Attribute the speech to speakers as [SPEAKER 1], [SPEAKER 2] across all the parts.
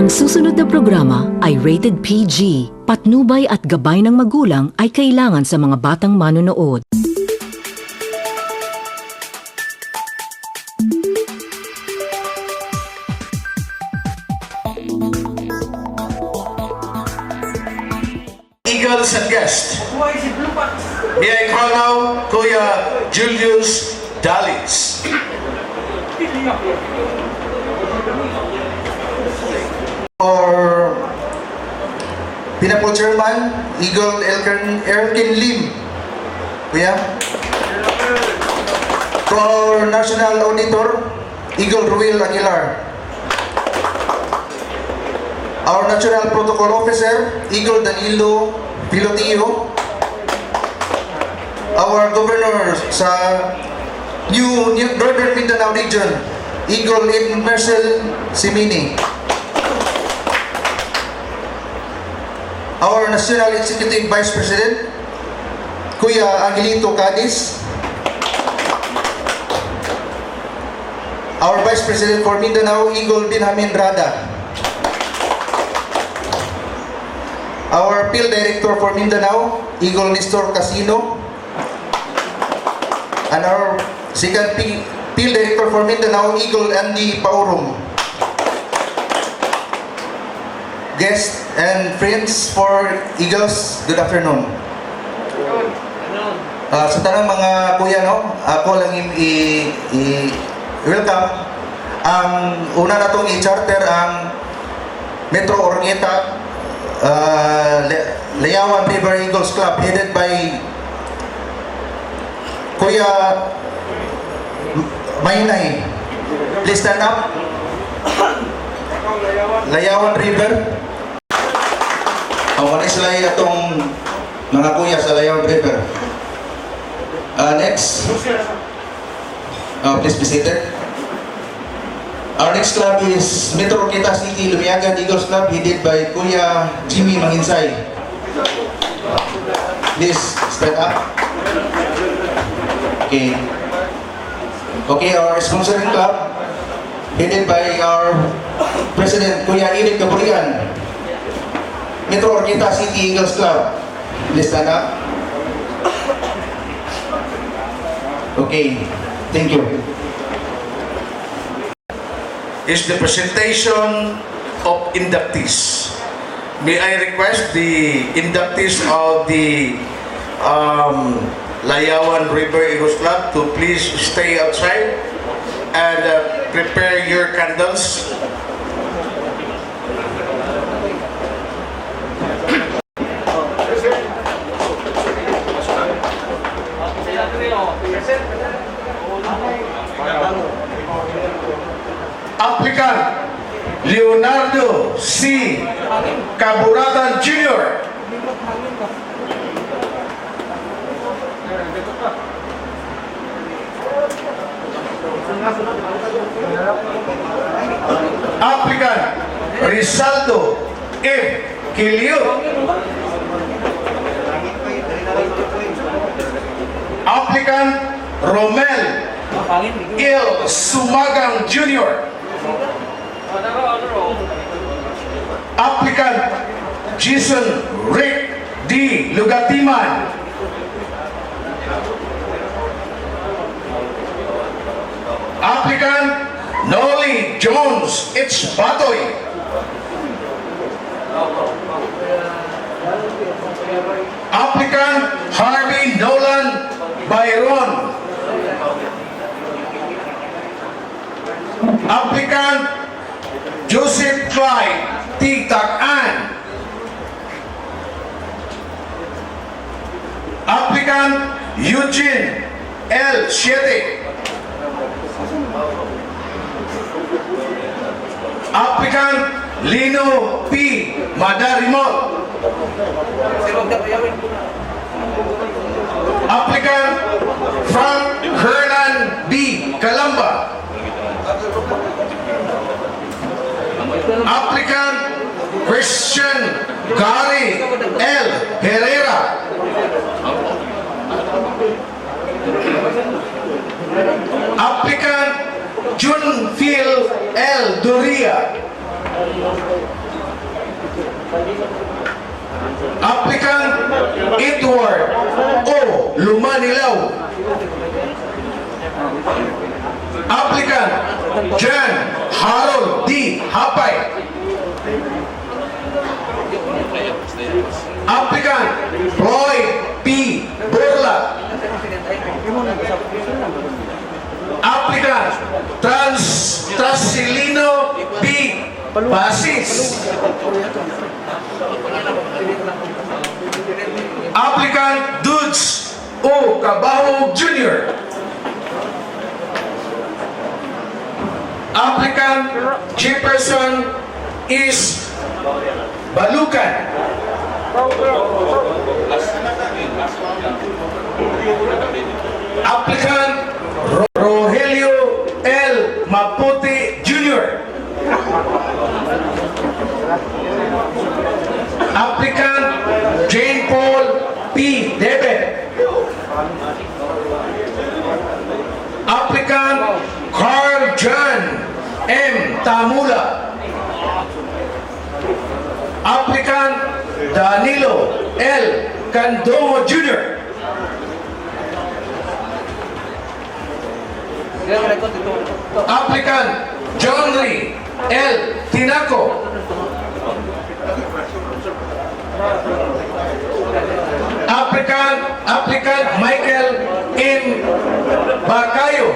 [SPEAKER 1] Ang susunod na programa ay rated PG. Patnubay at gabay ng magulang ay kailangan sa mga batang manonood.
[SPEAKER 2] Eagles and guests. May I call now Kuya Julius Dalis.
[SPEAKER 3] Or Pinapol Chairman, Eagle Erkin Lim. Kuya. To our National Auditor, Eagle Ruel Aguilar. Our National Protocol Officer, Eagle Danilo Pilotio. Our Governor sa New Northern Mindanao Region, Eagle Ed Marcel Simini. Our National Executive Vice President, Kuya Angelito Cadiz. Our Vice President for Mindanao, Eagle Benjamin Rada. Our Field Director for Mindanao, Eagle Nestor Casino. And our second Field Director for Mindanao, Eagle Andy Paurum. Guests and friends for Eagles, good afternoon. Sa tanang mga kuya, no, ako lang i-welcome. Ang una na itong i-charter ang Metro Orgueta Layawan River Eagles Club headed by Kuya Maynay. Please stand up. Layawan River. Wala sila itong mga kuya sa Layawan River. Next. Please be seated. Our next club is Metro Orgueta City Lumiagan Eagles Club headed by Kuya Jimmy Manginsay. Please stand up. Okay, our sponsoring club headed by our President Kuya Edith Gaburian. Metro Orgueta City Eagles Club. Please stand up. Okay, thank you.
[SPEAKER 2] Is the presentation of inductees. May I request the inductees of the Layawan River Eagles Club to please stay outside and prepare your candles. Applicant Leonardo C. Caburatan Jr. Applicant Rizaldo F. Quilio. Applicant Romel Il Sumagang Jr. Applicant Jason Rick D. Lugatiman. Applicant Nolly Jones H. Batoy. Applicant Harvey Nolan Byron. Applicant Joseph Clyde T. Takan. Applicant Eugene L. Siete. Applicant Lino P. Madarimot. Applicant Frank Hernan B. Calamba. Applicant Christian Gary L. Herrera. Applicant Junfil L. Doria. Edward O. Lumanilaw. Applicant John Harold D. Hapay. Applicant Roy P. Burla. Applicant Trasilino B. Basis. Applicant Dudes O. Cabaho Jr. Applicant Jefferson is Balukan. Applicant Rogelio L. Maputi Jr. Applicant Jane Paul P. Debet. Applicant Carl John M. Tamula. Applicant Danilo L. Candomo Jr. Applicant John Lee L. Tinaco. Applicant Michael M. Bacayo.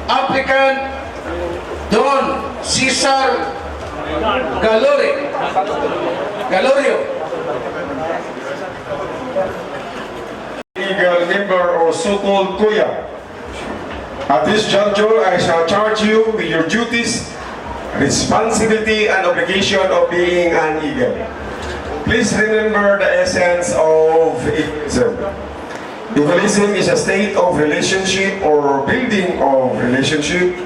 [SPEAKER 2] Applicant Don Cesar Galorio.
[SPEAKER 4] Legal member or so-called Kuya. At this juncture, I shall charge you with your duties, responsibility, and obligation of being an eagle. Please remember the essence of eagleism. Eagleism is a state of relationship or building of relationship.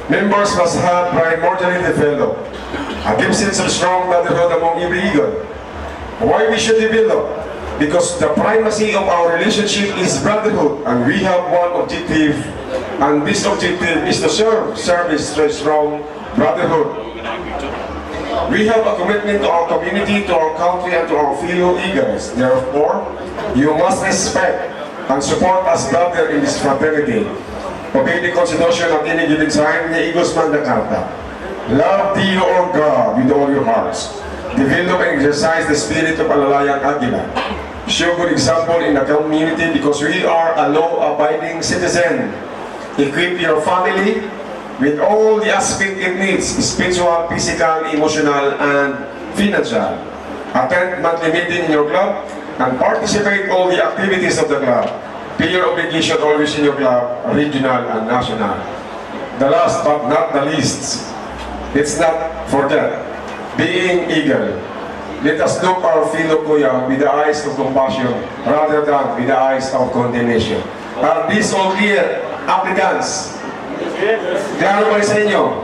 [SPEAKER 4] Members must have primordially developed a deep sense of strong brotherhood among every eagle. Why we should develop? Because the primacy of our relationship is brotherhood, and we have one objective, and this objective is to serve service to a strong brotherhood. We have a commitment to our community, to our country, and to our fellow eagles. Therefore, you must respect and support us brother in this fraternity. Obey the Constitution at any given time, the Eagles Magna Carta. Love thee, O God, with all your hearts. Develop and exercise the spirit of Alalayang Agila. Show good example in the community because we are a law-abiding citizen. Equip your family with all the aspect it needs, spiritual, physical, emotional, and financial. Attend monthly meeting in your club and participate all the activities of the club. Pay your obligation always in your club, regional and national. The last but not the least, let's not forget, being eagle. Let us look our fellow Kuya with the eyes of compassion rather than with the eyes of condemnation. Are these all clear, applicants? Klaro ba sa inyo?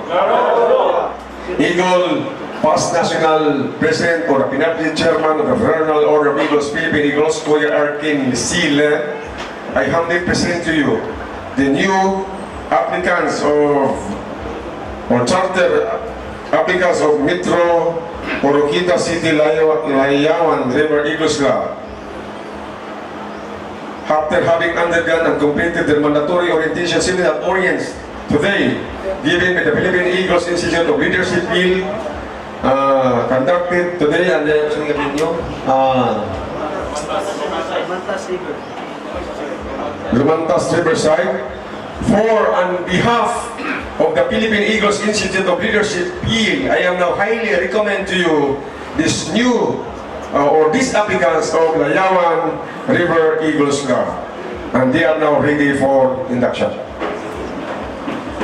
[SPEAKER 4] Eagle, past national president or pinapit chairman of the Fraternal Order of Eagles, Philippine Eagles, Kuya Arkin Sile, I humbly present to you the new applicants of or charter applicants of Metro Oroquita City Layawan River Eagles Club. After having undergone and completed their mandatory orientation seminar at Orients today, given by the Philippine Eagles Institute of Leadership Bill, conducted today and Lumantas Riverside, for on behalf of the Philippine Eagles Institute of Leadership Bill, I am now highly recommend to you this new or these applicants of Layawan River Eagles Club, and they are now ready for induction.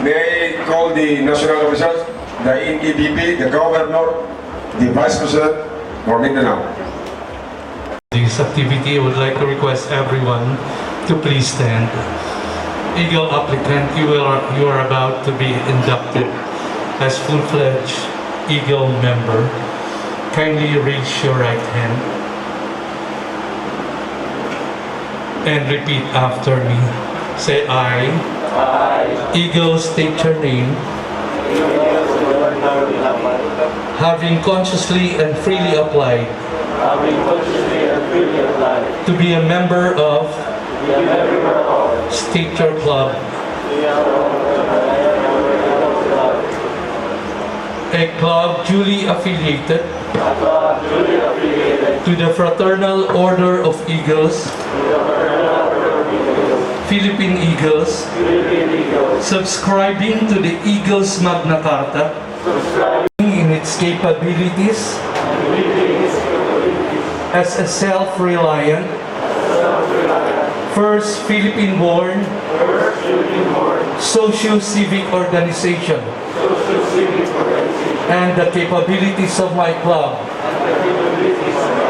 [SPEAKER 4] May I call the national officers, the NEDP, the governor, the vice president for Mindanao.
[SPEAKER 5] This activity, I would like to request everyone to please stand. Eagle applicant, you are about to be inducted as full-fledged Eagle member. Kindly raise your right hand and repeat after me. Say I. Eagle, state your name. having consciously and freely applied to be a member of State Church Club, a club duly affiliated to the Fraternal Order of Eagles, Philippine Eagles, subscribing to the Eagles Magna Carta in its capabilities as a self-reliant, first Philippine-born socio-civic organization, and the capabilities of my club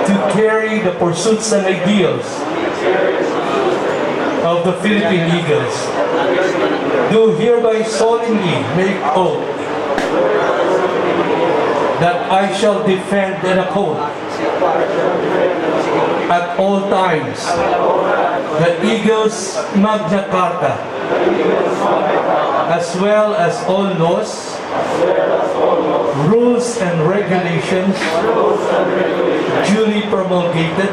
[SPEAKER 5] to carry the pursuits and ideals of the Philippine Eagles, do hereby solemnly make oath that I shall defend and uphold at all times the Eagles Magna Carta, as well as all laws, rules and regulations duly promulgated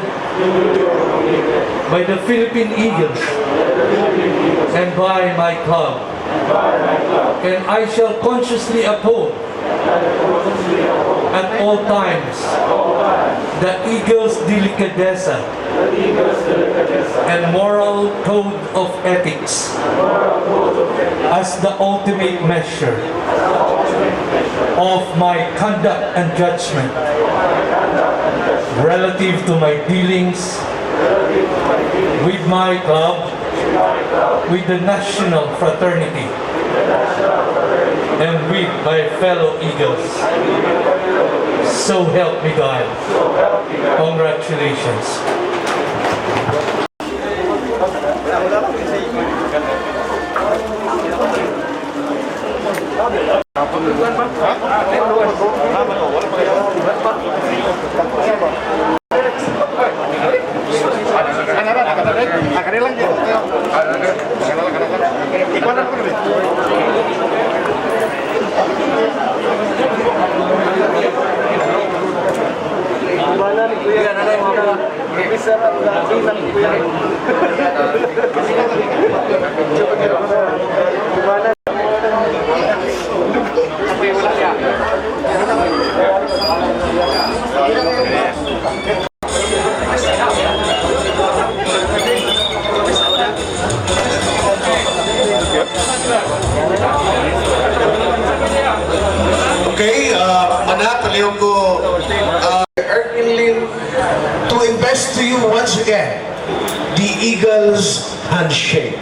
[SPEAKER 5] by the Philippine Eagles and by my club, and I shall consciously uphold at all times the Eagles Delicadeza and moral code of ethics as the ultimate measure of my conduct and judgment relative to my dealings with my club, with the national fraternity, and with my fellow Eagles. So help me God. Congratulations.
[SPEAKER 3] Okay, Manak, paliw ko, Erwin, to invest to you once again, the Eagles Handshake.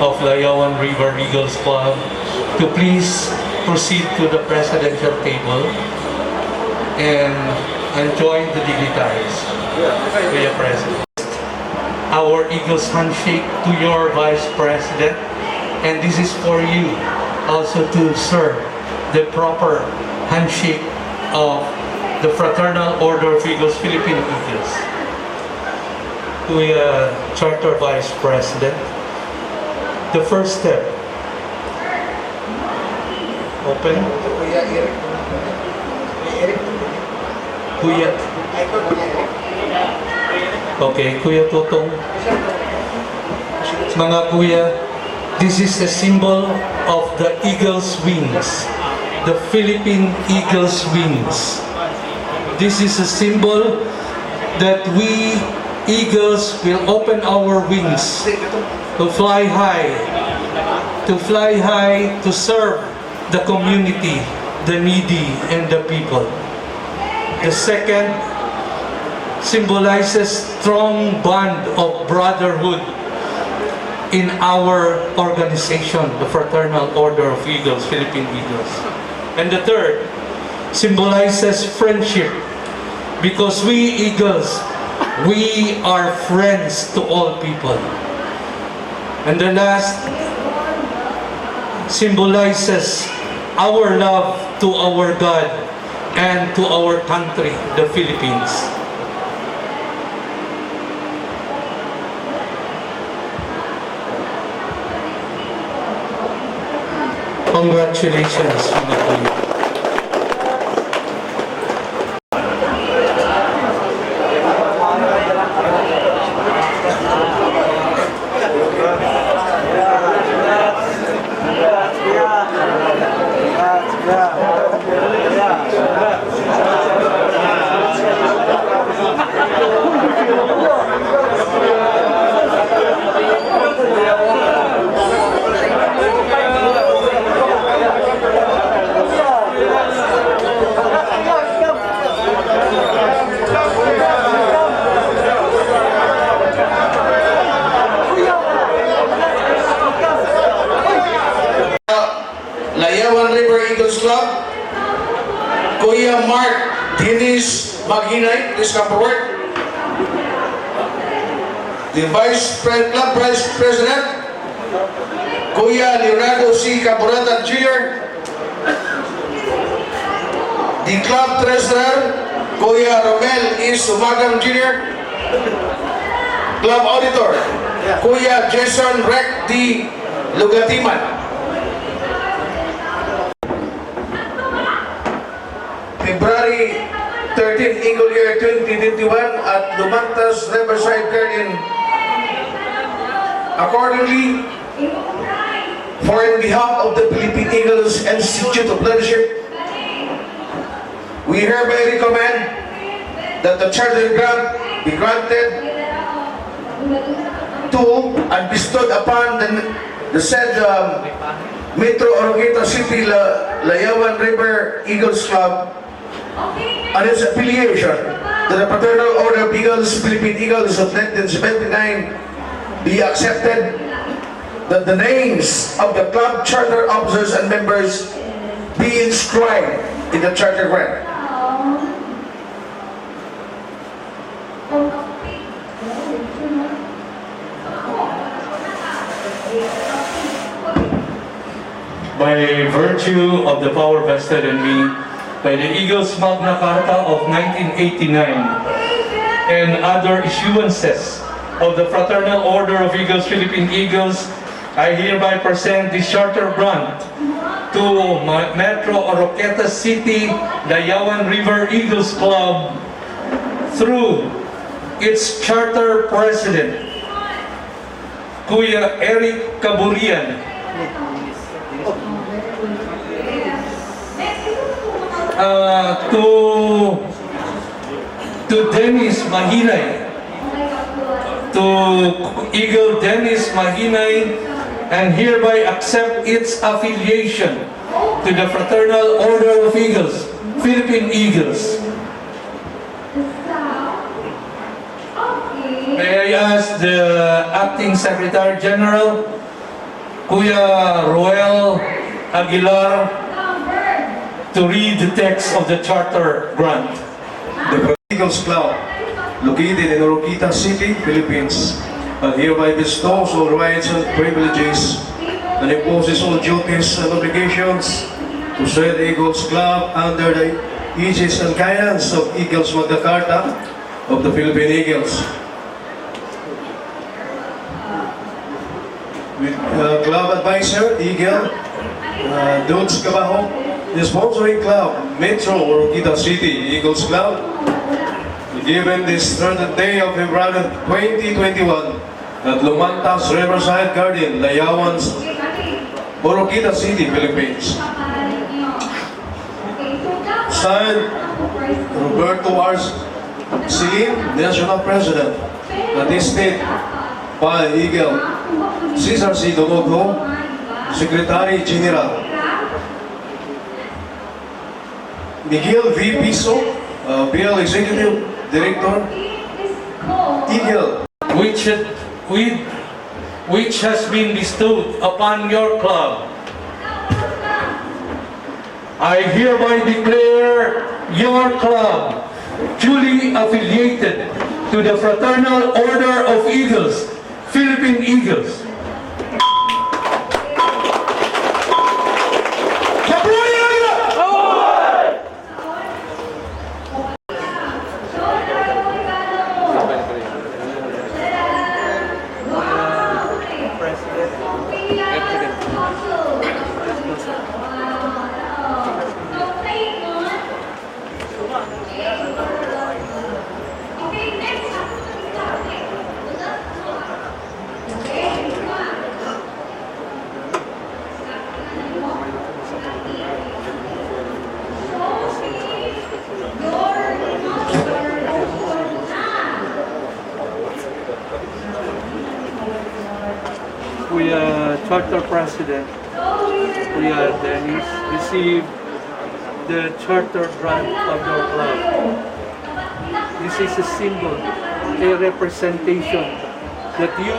[SPEAKER 5] Of Layawan River Eagles Club to please proceed to the presidential table and join the dignitaries. Kuya President. Our Eagles handshake to your Vice President, and this is for you also to serve the proper handshake of the Fraternal Order of Eagles, Philippine Eagles. Kuya Charter Vice President, the first step, open. Kuya. Okay, Kuya Tutong. Mga Kuya, this is a symbol of the eagle's wings, the Philippine eagle's wings. This is a symbol that we eagles will open our wings to fly high, to serve the community, the needy, and the people. The second symbolizes strong bond of brotherhood in our organization, the Fraternal Order of Eagles, Philippine Eagles. And the third symbolizes friendship, because we Eagles, we are friends to all people. And the last symbolizes our love to our God and to our country, the Philippines. Congratulations, mga kuya.
[SPEAKER 2] Layawan River Eagles Club, Kuya Mark Dennis Maghinay, please come forward. The Club Vice President, Kuya Leonardo C. Caburatan Jr., the Club Treasurer, Kuya Romel E. Sumagam Jr., Club Auditor, Kuya Jason Rec D. Lugatiman. February 13, Eagle Year 2021 at Lumantas Riverside Garden. Accordingly, for in behalf of the Philippine Eagles Institute of Leadership, we hereby recommend that the charter grant be granted to and bestowed upon the said Metro Oroqueta City Layawan River Eagles Club and its affiliation to the Fraternal Order of Eagles, Philippine Eagles of 1979 be accepted, that the names of the club charter officers and members be inscribed in the charter grant.
[SPEAKER 5] By virtue of the power vested in me by the Eagles Magna Carta of 1989 and other issuances of the Fraternal Order of Eagles, Philippine Eagles, I hereby present this charter grant to Metro Oroqueta City Layawan River Eagles Club through its charter president, Kuya Eric Caburian, to Dennis Maghinay, to Eagle Dennis Maghinay, and hereby accept its affiliation to the Fraternal Order of Eagles, Philippine Eagles. May I ask the Acting Secretary General, Kuya Roel Aguilar, to read the text of the charter grant.
[SPEAKER 6] The Eagles Club, located in Oroqueta City, Philippines, hereby bestows all rights and privileges and imposes all duties and obligations to said Eagles Club under the aegis and guidance of Eagles Magna Carta of the Philippine Eagles. With club advisor, Eagle, Dudes Cabajo, the sponsoring club, Metro Oroqueta City Eagles Club, given this 3rd day of February 2021 at Lumantas Riverside Garden, Layawan, Oroqueta City, Philippines. Signed, Roberto R. Silim, National President, attested by Eagle, Cesar C. Donogo, Secretary General, Miguel V. Piso, Bill Executive Director, Eagle,
[SPEAKER 5] which has been bestowed upon your club. I hereby declare your club duly affiliated to the Fraternal Order of Eagles, Philippine Eagles. Charter President Kuya Dennis received the charter grant of your club. This is a symbol, a representation that you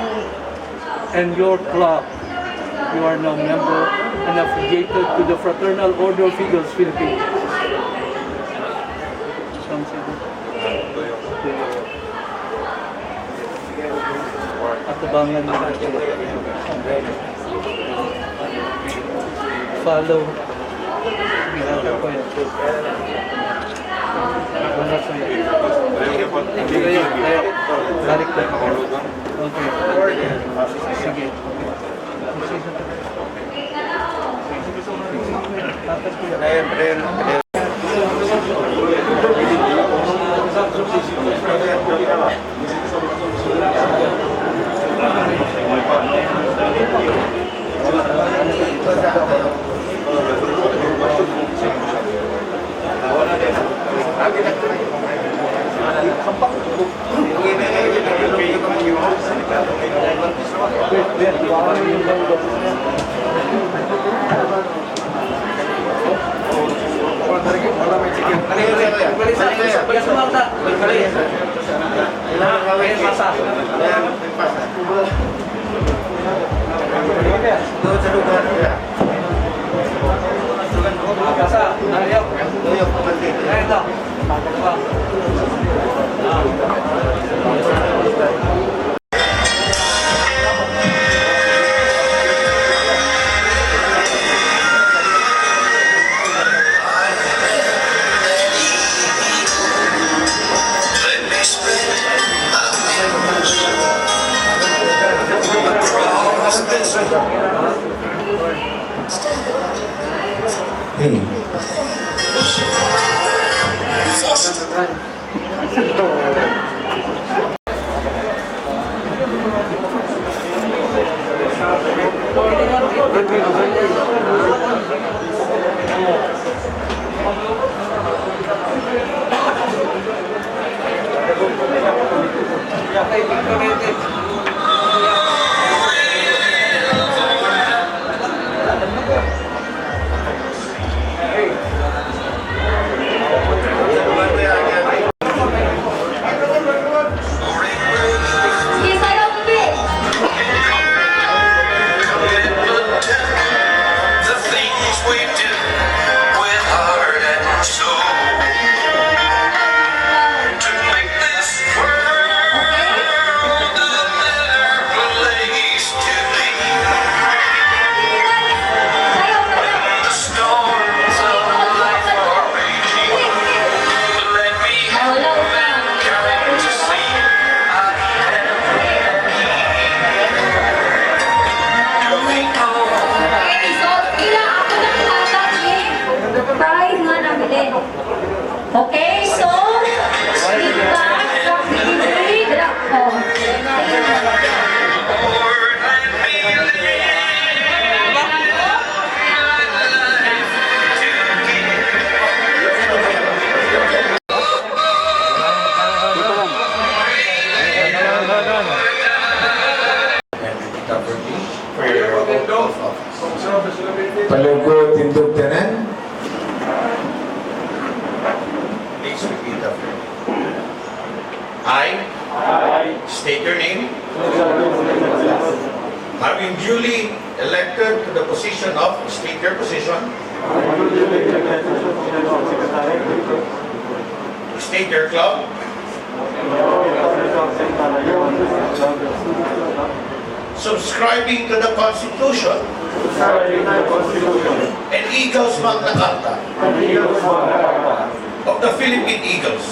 [SPEAKER 5] and your club, you are now member and affiliated to the Fraternal Order of Eagles Philippines. Atabangan mo natin. Follow. Ginagawa ko yan. Wala sa iyo. Balik na. Okay. Sige.
[SPEAKER 7] Okay, so, feedback from the drop ko.
[SPEAKER 8] Palugod tindog tanan.
[SPEAKER 2] Please repeat after me. I state your name, having duly elected to the position of, state your position, state your club, subscribing to the Constitution and Eagles Magna Carta of the Philippine Eagles,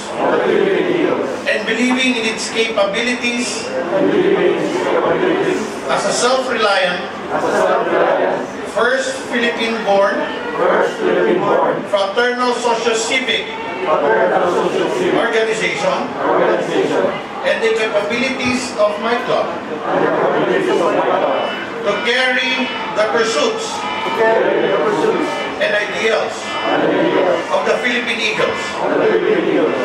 [SPEAKER 2] and believing in its capabilities as a self-reliant, first Philippine-born, fraternal socio-civic organization, and the capabilities of my club to carry the pursuits and ideals of the Philippine Eagles,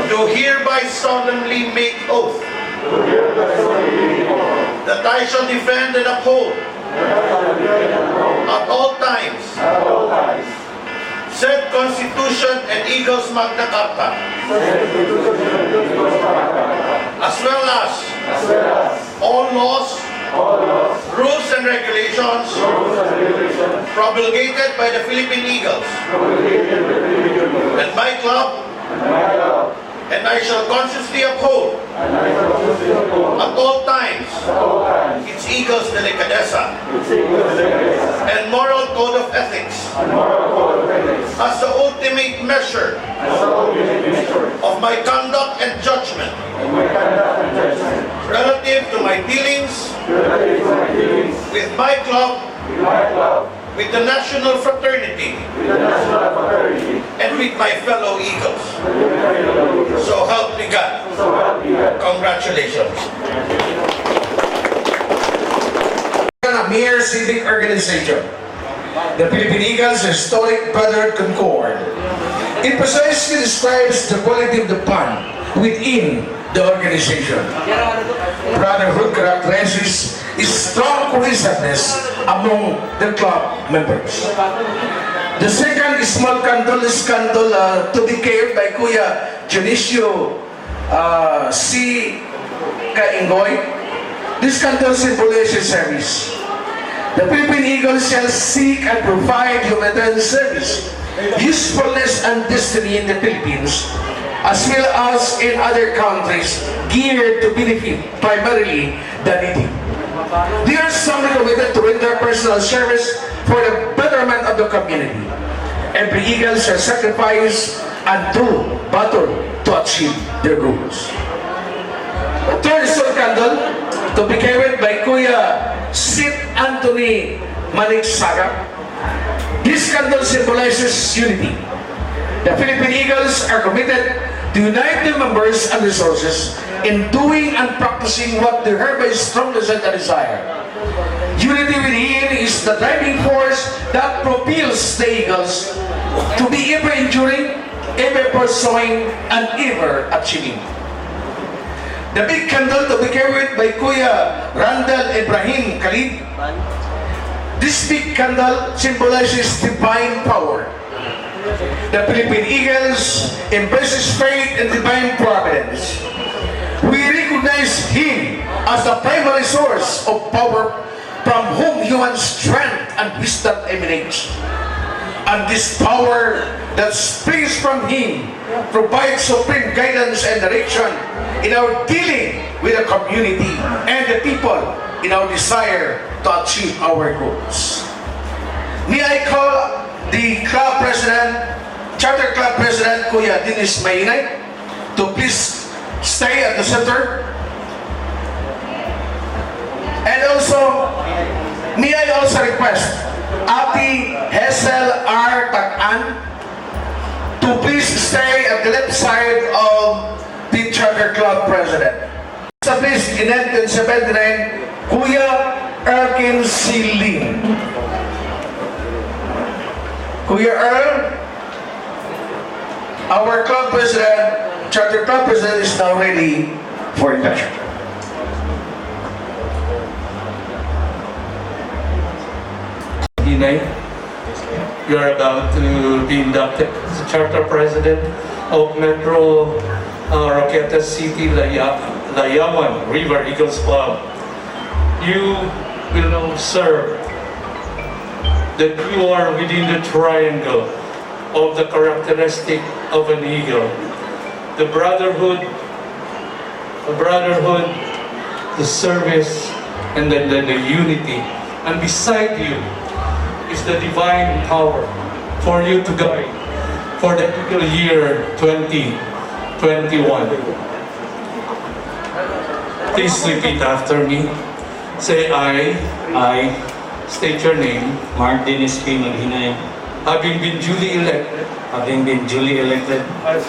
[SPEAKER 2] do hereby solemnly make oath that I shall defend and uphold at all times, said Constitution and Eagles Magna Carta, as well as all laws, rules and regulations promulgated by the Philippine Eagles and my club, and I shall consciously uphold at all times its Eagles delicadeza and moral code of ethics as the ultimate measure of my conduct and judgment relative to my dealings with my club, with the national fraternity, and with my fellow Eagles. So help me God. Congratulations.
[SPEAKER 9] A mere civic organization, the Philippine Eagles Historic Brotherhood Concord. It precisely describes the quality of the bond within the organization. Brotherhood characterizes strong cohesiveness among the club members. The second is small candle is candle to be carried by Kuya Dionisio C. Kaingoy. This candle symbolizes service. The Philippine Eagles shall seek and provide humanitarian service, usefulness and destiny in the Philippines, as well as in other countries geared to benefit primarily the needy. They are strongly committed to render personal service for the betterment of the community. Every Eagle shall sacrifice and do battle to achieve their goals. The third soul candle to be carried by Kuya Sid Anthony Maniksaga. This candle symbolizes unity. The Philippine Eagles are committed to unite their members and resources in doing and practicing what they hereby strongly set a desire. Unity within is the driving force that propels the Eagles to be ever enduring, ever pursuing, and ever achieving. The big candle to be carried by Kuya Randall Ibrahim Khalid. This big candle symbolizes divine power. The Philippine Eagles embraces faith and divine providence. We recognize Him as the primary source of power from whom human strength and wisdom emanates. And this power that springs from Him provides supreme guidance and direction in our dealing with the community and the people in our desire to achieve our goals. May I call the club president, charter club president, Kuya Dennis Mainay, to please stay at the center. And also, may I also request Ati Hesel R. Takan to please stay at the left side of the charter club president. Sa please, in 1979, Kuya Erkin Siling. Kuya Earl, our club president, charter club president is now ready for induction.
[SPEAKER 5] Inay, you are about to be inducted as the charter president of Metro Roqueta City Layawan River Eagles Club. You will now serve that you are within the triangle of the characteristic of an eagle. The brotherhood, the service, and then the unity. And beside you is the divine power for you to guide for the eagle year 2021. Please repeat after me. Say I state your name.
[SPEAKER 10] Mark Dennis P. Maghinay,
[SPEAKER 5] Having been duly elected
[SPEAKER 10] having been duly elected
[SPEAKER 5] as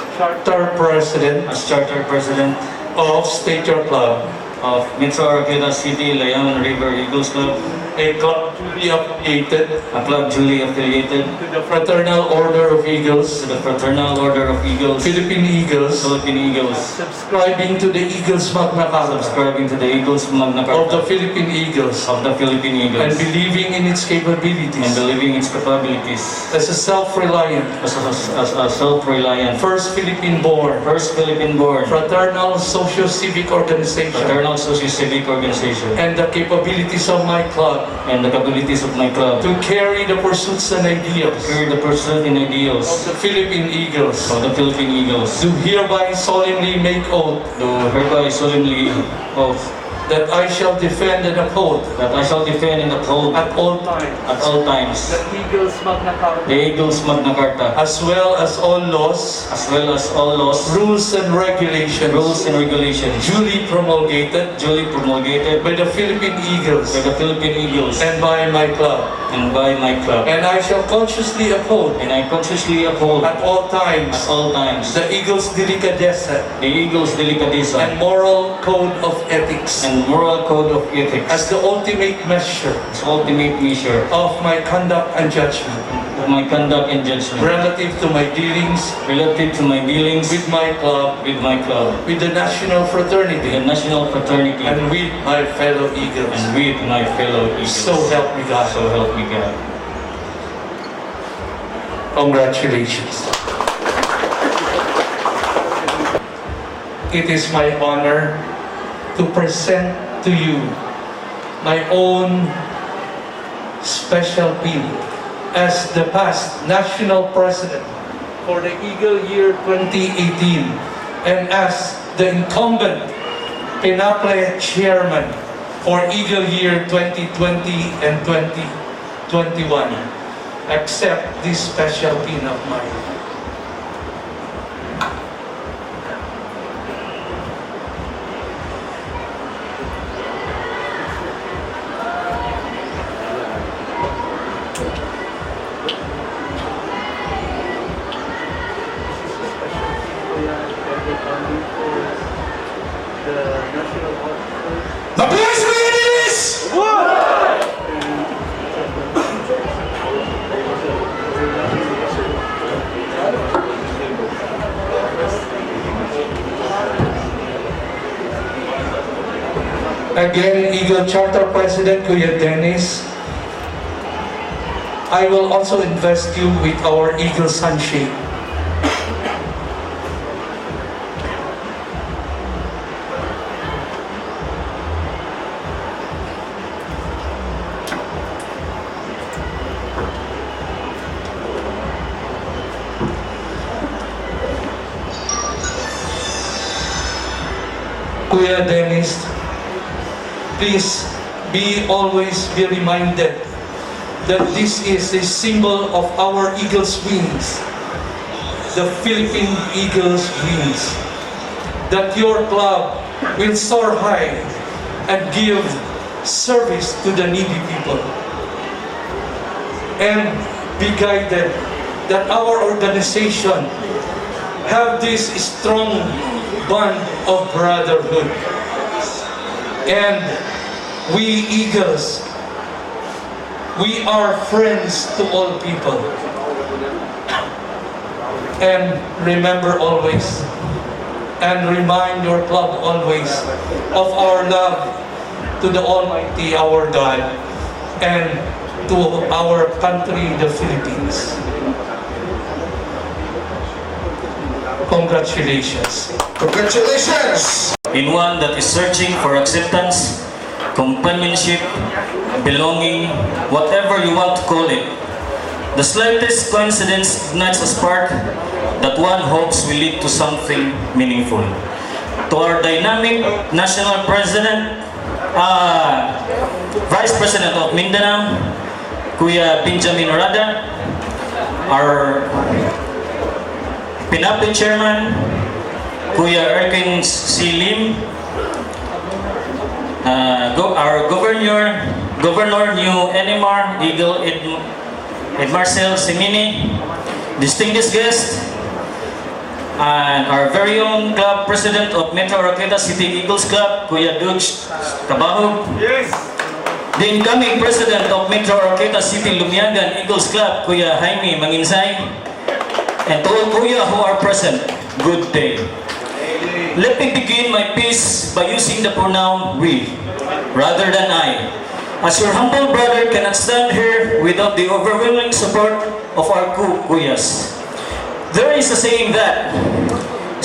[SPEAKER 5] charter president
[SPEAKER 10] as Charter President
[SPEAKER 5] of State Your Club
[SPEAKER 10] of Metro Oroqueta City Layawan River Eagles Club,
[SPEAKER 5] a club duly affiliated
[SPEAKER 10] a club duly affiliated
[SPEAKER 5] to the Fraternal Order of Eagles,
[SPEAKER 10] to the Fraternal Order of Eagles,
[SPEAKER 5] Philippine Eagles,
[SPEAKER 10] Philippine Eagles,
[SPEAKER 5] subscribing to the Eagles Magna Carta
[SPEAKER 10] subscribing to the Eagles Magna
[SPEAKER 5] of
[SPEAKER 10] Carta
[SPEAKER 5] the Philippine Eagles,
[SPEAKER 10] of the Philippine
[SPEAKER 5] and
[SPEAKER 10] Eagles,
[SPEAKER 5] believing in its
[SPEAKER 10] and
[SPEAKER 5] capabilities
[SPEAKER 10] believing its capabilities
[SPEAKER 5] as a self-reliant,
[SPEAKER 10] as a self-reliant,
[SPEAKER 5] first Philippine-born,
[SPEAKER 10] first Philippine-born,
[SPEAKER 5] fraternal socio-civic organization,
[SPEAKER 10] fraternal socio-civic organization,
[SPEAKER 5] and the capabilities of my club
[SPEAKER 10] and the capabilities of my club
[SPEAKER 5] to carry the pursuits and ideals
[SPEAKER 10] carry the pursuit and
[SPEAKER 5] of
[SPEAKER 10] ideals
[SPEAKER 5] the Philippine Eagles,
[SPEAKER 10] of the Philippine Eagles,
[SPEAKER 5] do hereby solemnly make oath
[SPEAKER 10] do hereby solemnly oath
[SPEAKER 5] that I shall defend and uphold
[SPEAKER 10] that I shall defend and uphold
[SPEAKER 5] at all times
[SPEAKER 10] at all times
[SPEAKER 5] the Eagles Magna
[SPEAKER 10] the
[SPEAKER 5] Carta,
[SPEAKER 10] Eagles Magna Carta,
[SPEAKER 5] as well as all laws,
[SPEAKER 10] as well as all laws,
[SPEAKER 5] rules, and regulations
[SPEAKER 10] rules, and regulations
[SPEAKER 5] duly promulgated
[SPEAKER 10] duly promulgated
[SPEAKER 5] by the Philippine Eagles
[SPEAKER 10] by the Philippine Eagles
[SPEAKER 5] and by my club.
[SPEAKER 10] and by my club.
[SPEAKER 5] And I shall consciously uphold
[SPEAKER 10] And I consciously uphold
[SPEAKER 5] at all times
[SPEAKER 10] at all times
[SPEAKER 5] the Eagles' delicadeza
[SPEAKER 10] the Eagles' delicadeza
[SPEAKER 5] and moral code of ethics
[SPEAKER 10] and moral code of ethics
[SPEAKER 5] as the ultimate measure
[SPEAKER 10] as ultimate measure
[SPEAKER 5] of my conduct and judgment
[SPEAKER 10] of my conduct and judgment
[SPEAKER 5] relative to my dealings
[SPEAKER 10] relative to my dealings
[SPEAKER 5] with my club,
[SPEAKER 10] with my club,
[SPEAKER 5] with the national
[SPEAKER 10] the
[SPEAKER 5] fraternity,
[SPEAKER 10] national fraternity,
[SPEAKER 5] and with my fellow Eagles.
[SPEAKER 10] and with my fellow Eagles.
[SPEAKER 5] So help me God.
[SPEAKER 10] So help me God.
[SPEAKER 5] Congratulations. It is my honor to present to you my own special pin as the past national president for the Eagle Year 2018 and as the incumbent PINAPLE chairman for Eagle Year 2020 and 2021. Accept this special pin of mine.
[SPEAKER 9] Mabilis mo yan, Dennis!
[SPEAKER 5] Again, Eagle Charter President Kuya Dennis, I will also invest you with our Eagle Sunshade. Kuya Dennis, please always be reminded that this is a symbol of our Eagles' wings, the Philippine Eagles' wings, that your club will soar high and give service to the needy people, and be guided that our organization have this strong bond of brotherhood. And we Eagles, we are friends to all people. And remember always, and remind your club always of our love to the Almighty, our God, and to our country, the Philippines. Congratulations.
[SPEAKER 2] Congratulations!
[SPEAKER 10] In one that is searching for acceptance, companionship, belonging, whatever you want to call it, the slightest coincidence ignites a spark that one hopes will lead to something meaningful. To our dynamic national president, Vice President of Mindanao, Kuya Benjamin Rada, our PINAPLE Chairman, Kuya Erkin C. Lim, our Governor New NMR, Eagle Ed Marcel Simini, distinguished guests, and our very own club president of Metro Oroqueta City Eagles Club, Kuya Dutch Cabahog.
[SPEAKER 4] Yes.
[SPEAKER 10] The incoming president of Metro Oroqueta City Lumiagan Eagles Club, Kuya Jaime Manginsay. And to all Kuya who are present, good day. Let me begin my piece by using the pronoun we, rather than I. As your humble brother cannot stand here without the overwhelming support of our Kuyas. There is a saying that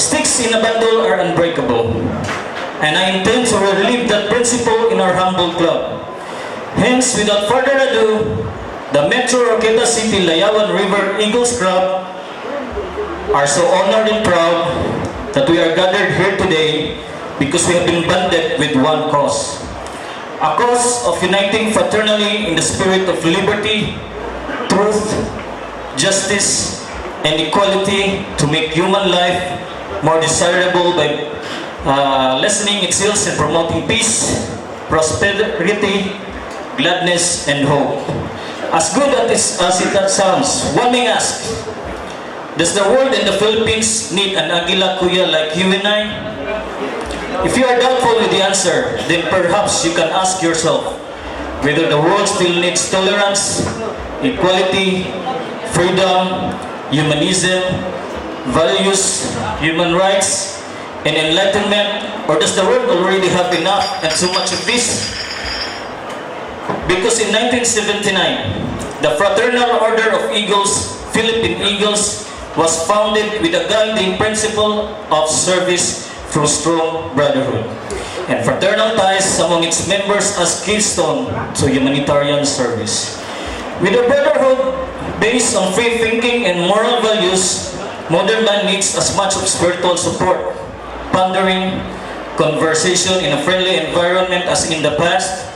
[SPEAKER 10] sticks in a bundle are unbreakable, and I intend to relive that principle in our humble club. Hence, without further ado, the Metro Oroqueta City Layawan River Eagles Club are so honored and proud that we are gathered here today because we have been bonded with one cause. A cause of uniting fraternally in the spirit of liberty, truth, justice, and equality to make human life more desirable by lessening its ills and promoting peace, prosperity, gladness, and hope. As good as it sounds, one may ask, does the world and the Philippines need an Aguila Kuya like you and I? If you are doubtful with the answer, then perhaps you can ask yourself whether the world still needs tolerance, equality, freedom, humanism, values, human rights, and enlightenment, or does the world already have enough and so much of this? Because in 1979, the Fraternal Order of Eagles, Philippine Eagles, was founded with a guiding principle of service through strong brotherhood and fraternal ties among its members as keystone to humanitarian service. With a brotherhood based on free thinking and moral values, modern man needs as much of spiritual support, pondering, conversation in a friendly environment as in the past.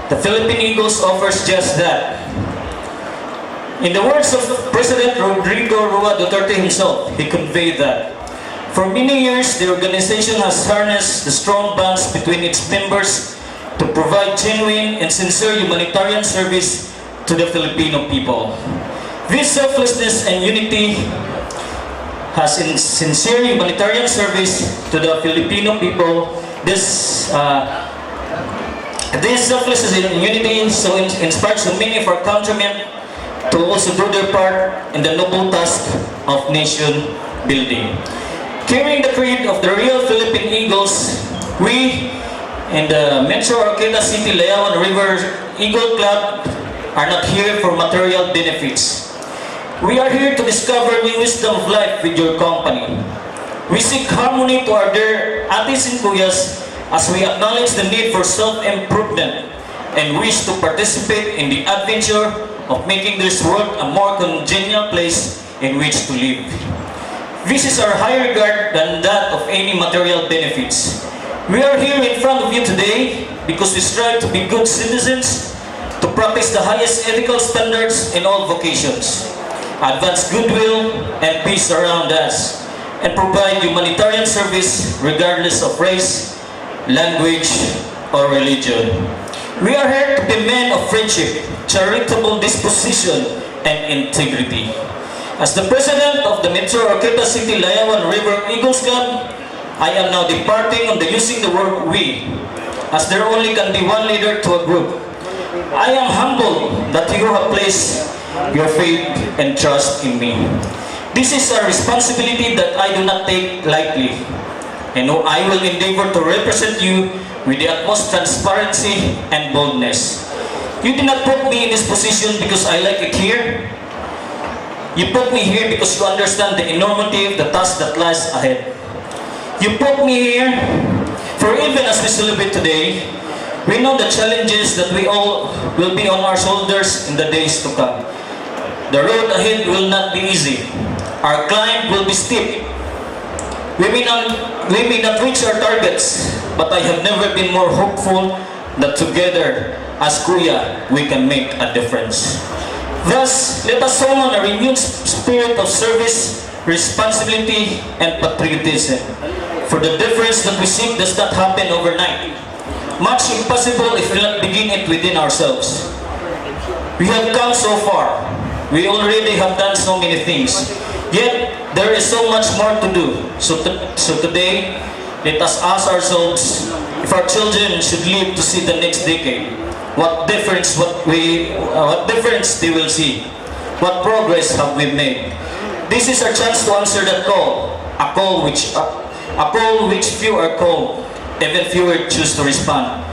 [SPEAKER 10] The Philippine Eagles offers just that. In the words of President Rodrigo Roa Duterte himself, he conveyed that for many years, the organization has harnessed the strong bonds between its members to provide genuine and sincere humanitarian service to the Filipino people. This selflessness and unity has in sincere humanitarian service to the Filipino people. This selflessness and unity so inspires so many of our countrymen to also do their part in the noble task of nation building. Carrying the creed of the real Philippine Eagles, we in the Metro Oroqueta City Layawan River Eagle Club are not here for material benefits. We are here to discover new wisdom of life with your company. We seek harmony to our dear aunties and kuyas as we acknowledge the need for self-improvement and wish to participate in the adventure of making this world a more congenial place in which to live. This is our higher regard than that of any material benefits. We are here in front of you today because we strive to be good citizens, to practice the highest ethical standards in all vocations, advance goodwill and peace around us, and provide humanitarian service regardless of race, language, or religion. We are here to be men of friendship, charitable disposition, and integrity. As the president of the Metro Oroqueta City Layawan River Eagles Club, I am now departing on the using the word we, as there only can be one leader to a group. I am humbled that you have placed your faith and trust in me. This is a responsibility that I do not take lightly, and I will endeavor to represent you with the utmost transparency and boldness. You did not put me in this position because I like it here. You put me here because you understand the enormity of the task that lies ahead. You put me here for even as we celebrate today, we know the challenges that we all will be on our shoulders in the days to come. The road ahead will not be easy. Our climb will be steep. We may not reach our targets, but I have never been more hopeful that together, as Kuya, we can make a difference. Thus, let us sow on a renewed spirit of service, responsibility, and patriotism. For the difference that we seek does not happen overnight. Much impossible if we not begin it within ourselves. We have come so far. We already have done so many things. Yet, there is so much more to do. So today, let us ask ourselves if our children should live to see the next decade. What difference they will see? What progress have we made? This is our chance to answer that call. A call which few are called, even fewer choose to respond.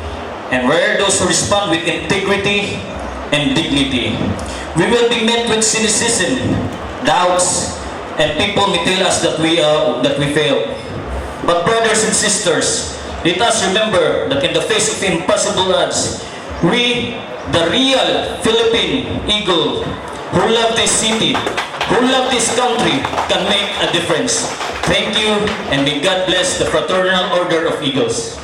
[SPEAKER 10] And where those who respond with integrity and dignity. We will be met with cynicism, doubts, and people may tell us that we failed. But brothers and sisters, let us remember that in the face of impossible odds, we, the real Philippine Eagle, who love this city, who love this country, can make a difference. Thank you, and may God bless the Fraternal Order of Eagles.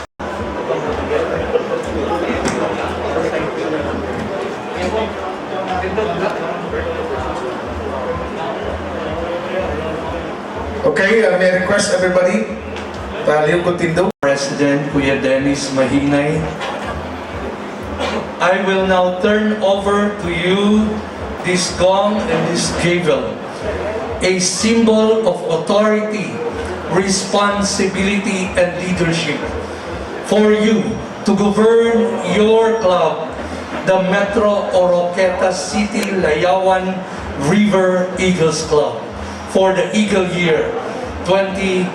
[SPEAKER 2] Okay, may I request everybody, Taliyong Kuntindo.
[SPEAKER 5] President Kuya Dennis Mahinay. I will now turn over to you this gong and this gavel, a symbol of authority, responsibility, and leadership for you to govern your club, the Metro Oroqueta City Layawan River Eagles Club, for the Eagle Year 2021.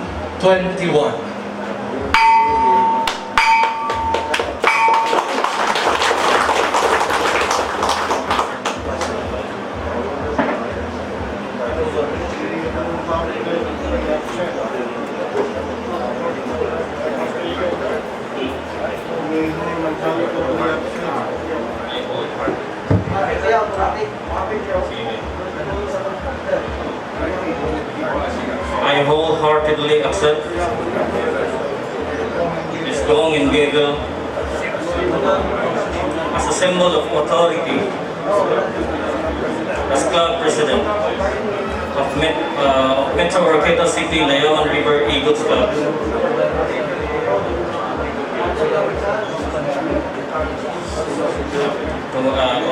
[SPEAKER 10] I wholeheartedly accept this gong and gavel as a symbol of authority as club president of Metro Oroqueta City Layawan River Eagles Club.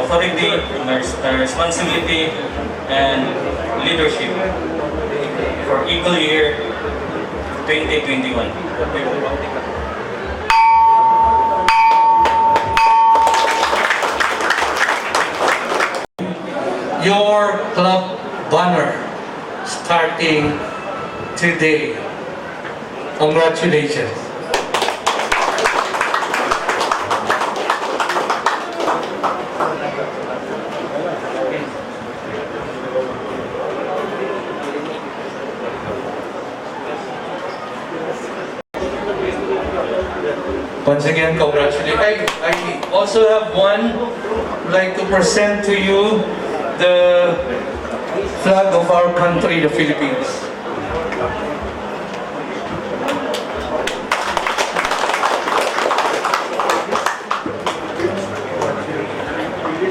[SPEAKER 10] Authority, responsibility, and leadership for Eagle Year 2021.
[SPEAKER 5] Your club banner starting today. Congratulations. Once again, congratulations. I also have one, like to present to you the flag of our country, the Philippines.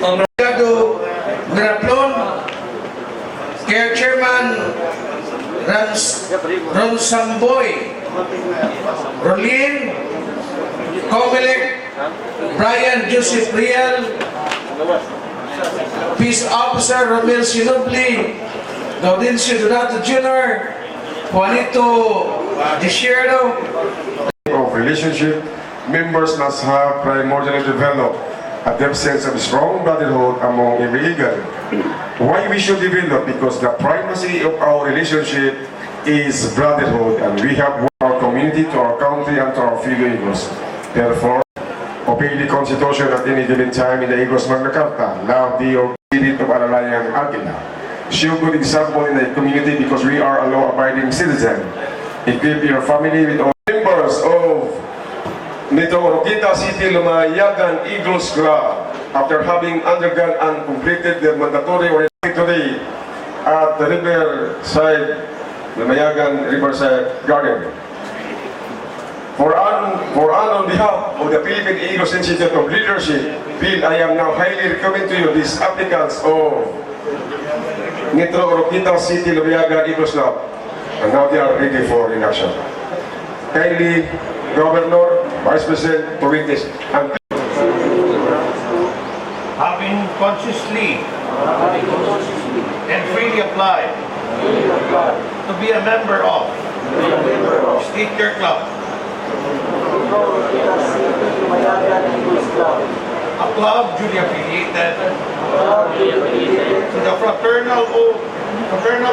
[SPEAKER 2] Obrigado, Graplon, Chairman Ron Samboy, Rolin, Comelec, Brian Joseph Real, Peace Officer Romel Sinubli, Gaudencio Donato Jr., Juanito Desierto.
[SPEAKER 4] Of relationship, members must have primordially developed a deep sense of strong brotherhood among every eagle. Why we should develop? Because the primacy of our relationship is brotherhood, and we have our community, to our country, and to our fellow Eagles. Therefore, obey the Constitution at any given time in the Eagles Magna Carta. Love the spirit of Alalayan Agila. Show good example in the community because we are a law-abiding citizen. Equip your family with all members of Metro Oroqueta City Lumayagan Eagles Club after having undergone and completed their mandatory orientation today at the Riverside, Lumayagan Riverside Garden. On behalf of the Philippine Eagles Institute of Leadership, Bill, I am now highly recommend to you these applicants of Metro Oroqueta City Lumayagan Eagles Club, and now they are ready for inaction. Kindly, Governor, Vice President, Provinces, and
[SPEAKER 11] having consciously and freely applied
[SPEAKER 2] to be a member of. State your club. A club duly affiliated to the Fraternal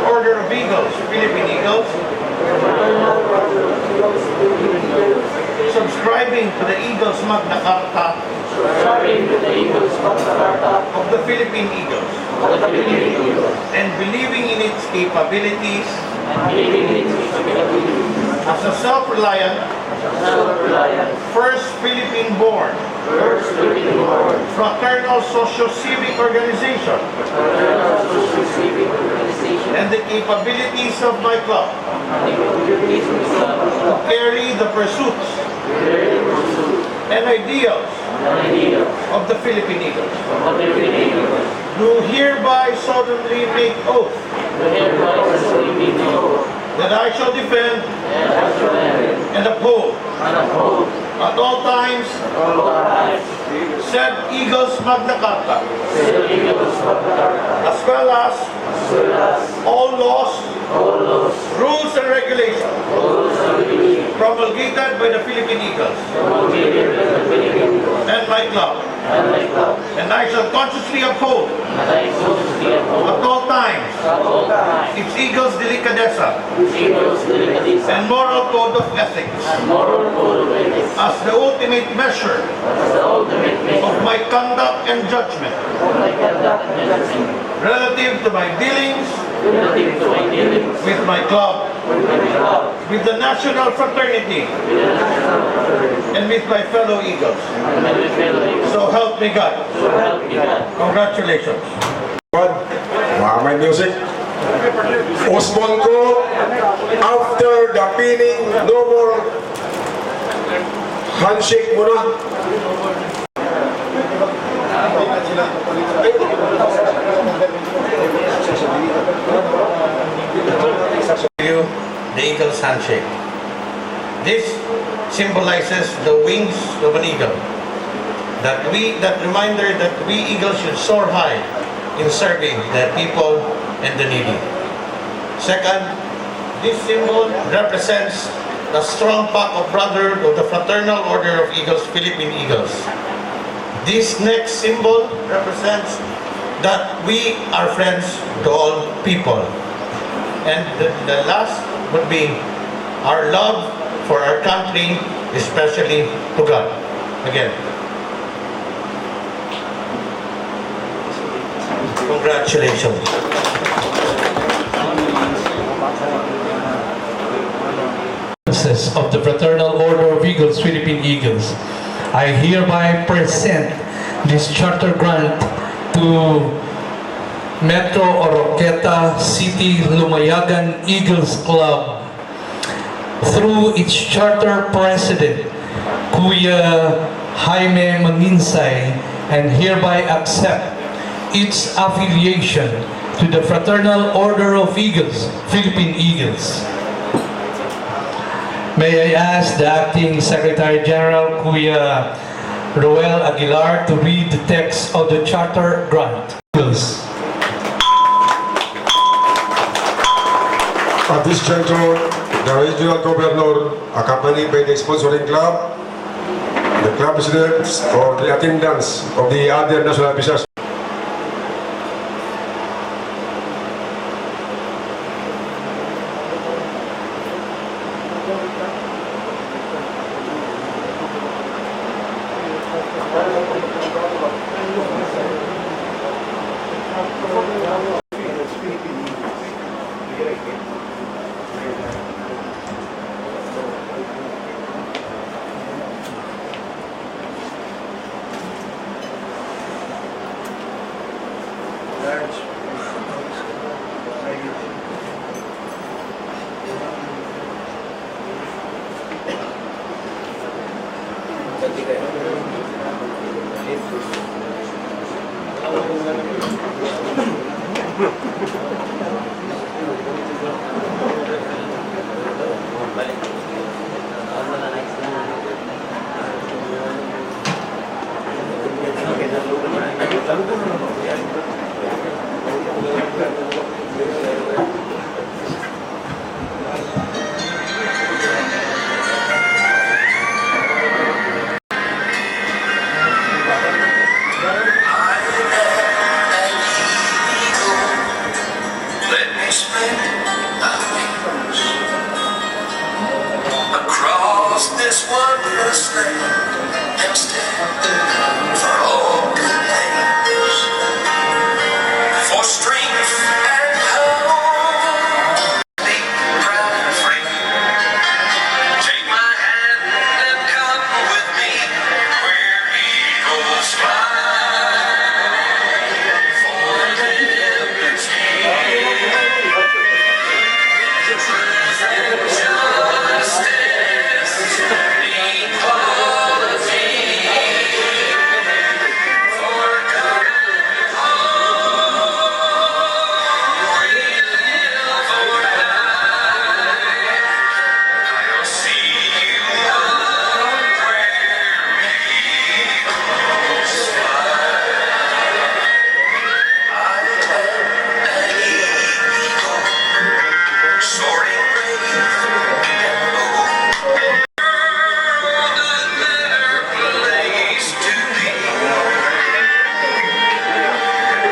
[SPEAKER 2] Order of Eagles, Philippine Eagles, subscribing to the Eagles Magna Carta of the Philippine Eagles, and believing in its capabilities as a self-reliant, first Philippine-born, fraternal socio-civic organization, and the capabilities of my club to carry the pursuits and ideals of the Philippine Eagles. Do hereby solemnly make oath that I shall defend and uphold at all times said Eagles Magna Carta, as well as all laws, rules and regulations promulgated by the Philippine Eagles and my club. And I shall consciously uphold at all times its Eagles delicadeza and moral code of ethics as the ultimate measure of my conduct and judgment relative to my dealings with my club, with the national fraternity, and with my fellow Eagles. So help me God. Congratulations.
[SPEAKER 4] May music. Osmond ko, after the pinning, no more handshake muna.
[SPEAKER 2] You, the Eagle's handshake. This symbolizes the wings of an eagle. That reminder that we Eagles should soar high in serving the people and the needy. Second, this symbol represents the strong pact of brotherhood of the Fraternal Order of Eagles, Philippine Eagles. This next symbol represents that we are friends to all people. And the last would be our love for our country, especially to God. Again, congratulations.
[SPEAKER 5] Of the Fraternal Order of Eagles, Philippine Eagles, I hereby present this charter grant to Metro Oroqueta City Lumayagan Eagles Club through its charter president, Kuya Jaime Manginsay, and hereby accept its affiliation to the Fraternal Order of Eagles, Philippine Eagles. May I ask the Acting Secretary General, Kuya Roel Aguilar, to read the text of the charter grant. Please.
[SPEAKER 4] At this juncture, the regional governor, accompanied by the sponsoring club, the club presidents, or the attendants of the other national officers.
[SPEAKER 11] stand and stand for all good things, for strength and hope. Be proud and free. Take my hand and come with me where eagles fly for liberty. Justice, equality, for good and whole, we live or die. I'll see you on where eagles fly. I am an eagle, soaring brave and bold. World a better place to be.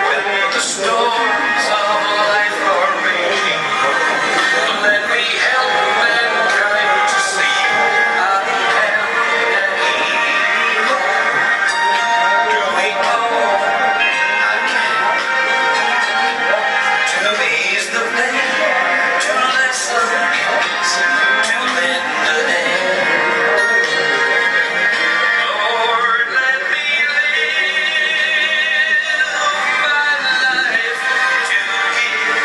[SPEAKER 11] When the storms of life are raging, let me help mankind to see. I am an eagle, doing all I can to ease the pain, to lessen pains, to lend a hand. Lord, let me live my life to give.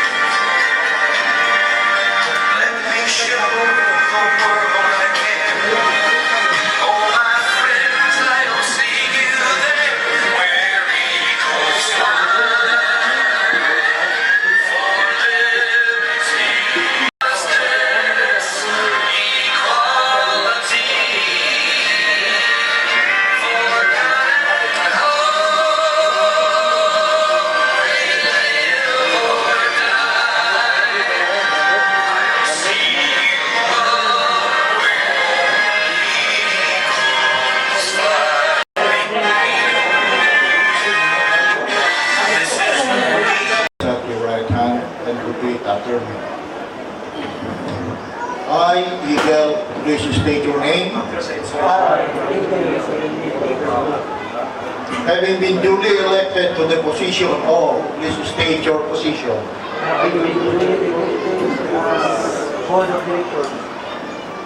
[SPEAKER 11] Let me show the world I can. Oh, my friends, I'll see you there where eagles fly for liberty, justice, equality, for God and whole, we live or die. I'll see you on where eagles fly. This is
[SPEAKER 3] At your right hand and repeat after me. I, Eagle, please state your name. Having been duly elected to the position of, please state your position.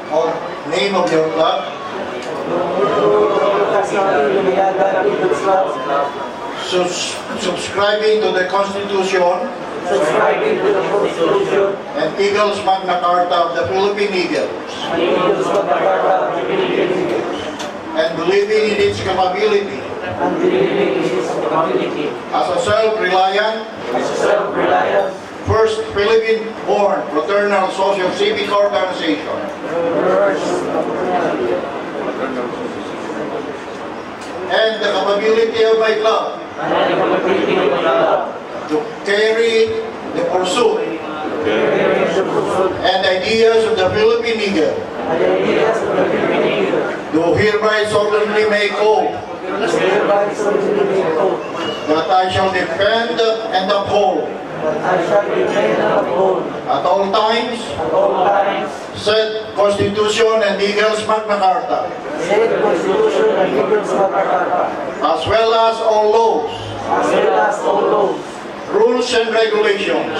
[SPEAKER 3] Of name of your club, subscribing to the Constitution and Eagles Magna Carta of the Philippine Eagles, and believing in its capability as a self-reliant, first Philippine-born fraternal social civic organization, and the capability of my club to carry the pursuit and ideas of the Philippine Eagle, do hereby solemnly make oath that I shall defend and uphold at all times said Constitution and Eagles Magna Carta, as well as all laws, rules and regulations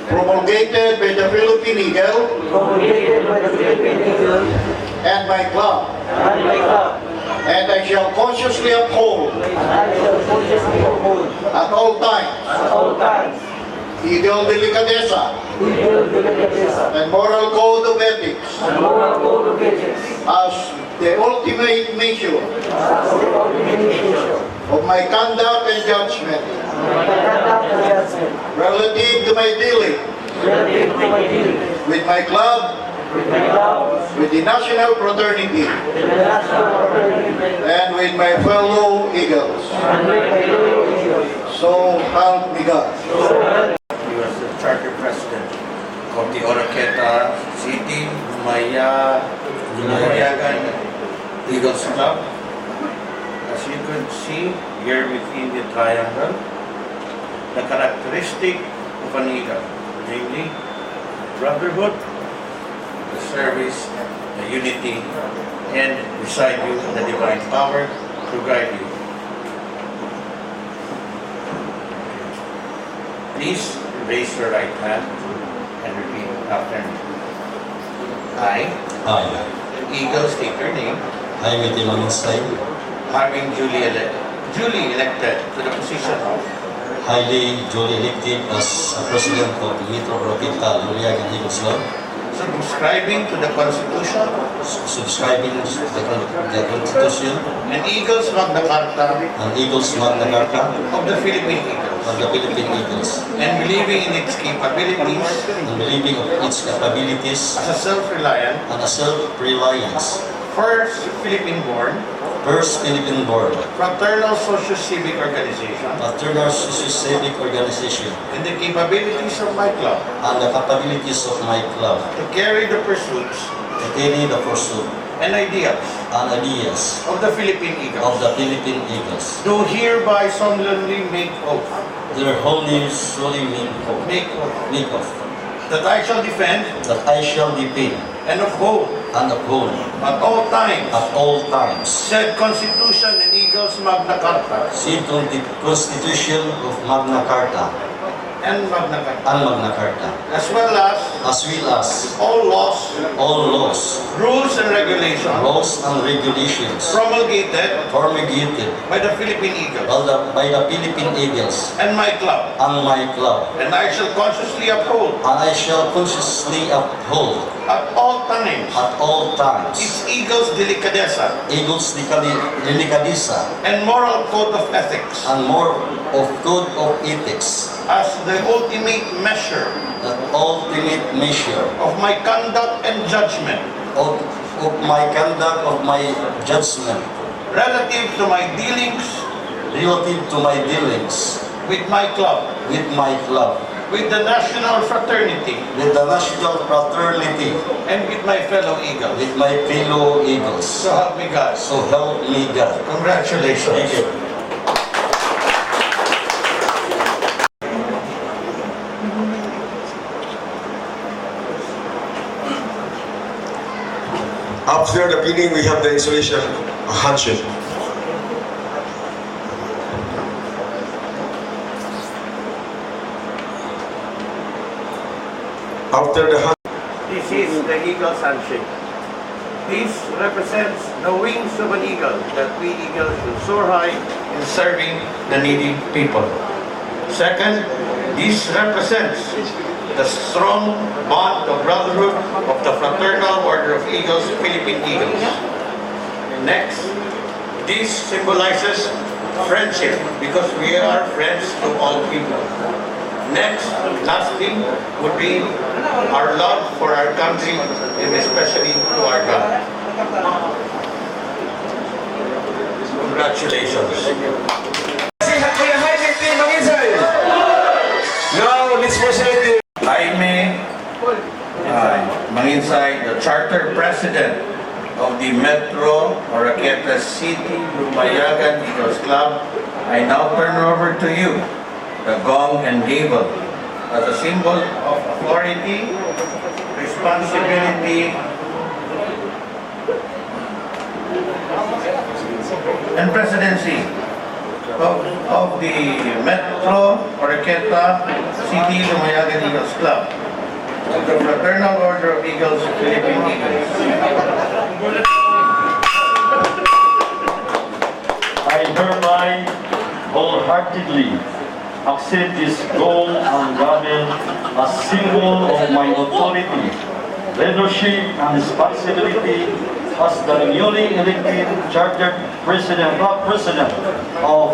[SPEAKER 3] promulgated by the Philippine Eagle and my club, and I shall consciously uphold at all times Eagle delicadeza and moral code of ethics as the ultimate measure of my conduct and judgment relative to my dealing with my club, with the national fraternity, and with my fellow Eagles. So help me God.
[SPEAKER 12] He was the charter president of the Oroqueta City, Mayagan Eagles Club. As you can see here within the triangle, the characteristic of an eagle, namely brotherhood, the service, the unity, and beside you the divine power to guide you. Please raise your right hand and repeat after me. I, Eagle, state your name, having duly elected to the position of
[SPEAKER 10] highly duly elected as President of the Metro Oroquita, Luliagan Eagles Club,
[SPEAKER 12] subscribing to the Constitution
[SPEAKER 10] subscribing the Constitution
[SPEAKER 12] and Eagles Magna Carta
[SPEAKER 10] and Eagles Magna Carta
[SPEAKER 12] of the Philippine Eagles,
[SPEAKER 10] of the Philippine Eagles,
[SPEAKER 12] and believing in its capabilities
[SPEAKER 10] and believing of its capabilities
[SPEAKER 12] as a self-reliant,
[SPEAKER 10] and a self-reliance,
[SPEAKER 12] first Philippine-born,
[SPEAKER 10] first Philippine-born,
[SPEAKER 12] fraternal socio-civic organization,
[SPEAKER 10] fraternal civic organization,
[SPEAKER 12] and the capabilities of my club
[SPEAKER 10] and the capabilities of my club
[SPEAKER 12] to carry the pursuits
[SPEAKER 10] to carry the pursuit
[SPEAKER 12] and ideals
[SPEAKER 10] and ideas
[SPEAKER 12] of the Philippine
[SPEAKER 10] of
[SPEAKER 12] Eagles.
[SPEAKER 10] the Philippine Eagles.
[SPEAKER 12] Do hereby solemnly make oath
[SPEAKER 10] Their holy solemn make oath
[SPEAKER 12] that I shall defend
[SPEAKER 10] that I shall defend
[SPEAKER 12] and uphold
[SPEAKER 10] and uphold
[SPEAKER 12] at all times
[SPEAKER 10] at all times
[SPEAKER 12] said Constitution and Eagles Magna Carta
[SPEAKER 10] said the Constitution of Magna Carta
[SPEAKER 12] and Magna Carta,
[SPEAKER 10] and Magna Carta,
[SPEAKER 12] as well as all laws, rules and regulations
[SPEAKER 10] laws and regulations
[SPEAKER 12] promulgated
[SPEAKER 10] promulgated
[SPEAKER 12] by the Philippine Eagles
[SPEAKER 10] by the Philippine Eagles
[SPEAKER 12] and my club,
[SPEAKER 10] and my club,
[SPEAKER 12] and I shall consciously uphold
[SPEAKER 10] and I shall consciously uphold
[SPEAKER 12] at all times
[SPEAKER 10] at all times
[SPEAKER 12] its Eagles delicadeza
[SPEAKER 10] Eagles delicadeza
[SPEAKER 12] and moral code of ethics
[SPEAKER 10] and more of code of ethics,
[SPEAKER 12] as the ultimate measure
[SPEAKER 10] the ultimate measure
[SPEAKER 12] of my conduct and judgment
[SPEAKER 10] of my conduct, of my judgment,
[SPEAKER 12] relative to my dealings
[SPEAKER 10] relative to my dealings
[SPEAKER 12] with my club,
[SPEAKER 10] with my club,
[SPEAKER 12] with the national fraternity,
[SPEAKER 10] with the national fraternity,
[SPEAKER 12] and with my fellow Eagles.
[SPEAKER 10] with my fellow Eagles.
[SPEAKER 12] So help me God.
[SPEAKER 10] So help me God.
[SPEAKER 12] Congratulations.
[SPEAKER 10] Thank you.
[SPEAKER 4] After the pinning, we have the installation, a handshake. After the
[SPEAKER 12] This is the Eagle's handshake. This represents the wings of an eagle that we eagles should soar high in serving the needy people. Second, this represents the strong bond of brotherhood of the Fraternal Order of Eagles, Philippine Eagles. Next, this symbolizes friendship because we are friends to all people. Next, lastly, would be our love for our country and especially to our God. Congratulations.
[SPEAKER 4] now let's proceed.
[SPEAKER 12] Jaime Manginsay, the Charter President of the Metro Oroqueta City Lumayagan Eagles Club, I now turn over to you the gong and gavel as a symbol of authority, responsibility, and presidency of the Metro Oroqueta City Lumayagan Eagles Club of the Fraternal Order of Eagles, Philippine Eagles.
[SPEAKER 13] I hereby wholeheartedly accept this gold and gavel as symbol of my authority, leadership, and responsibility as the newly elected chartered president of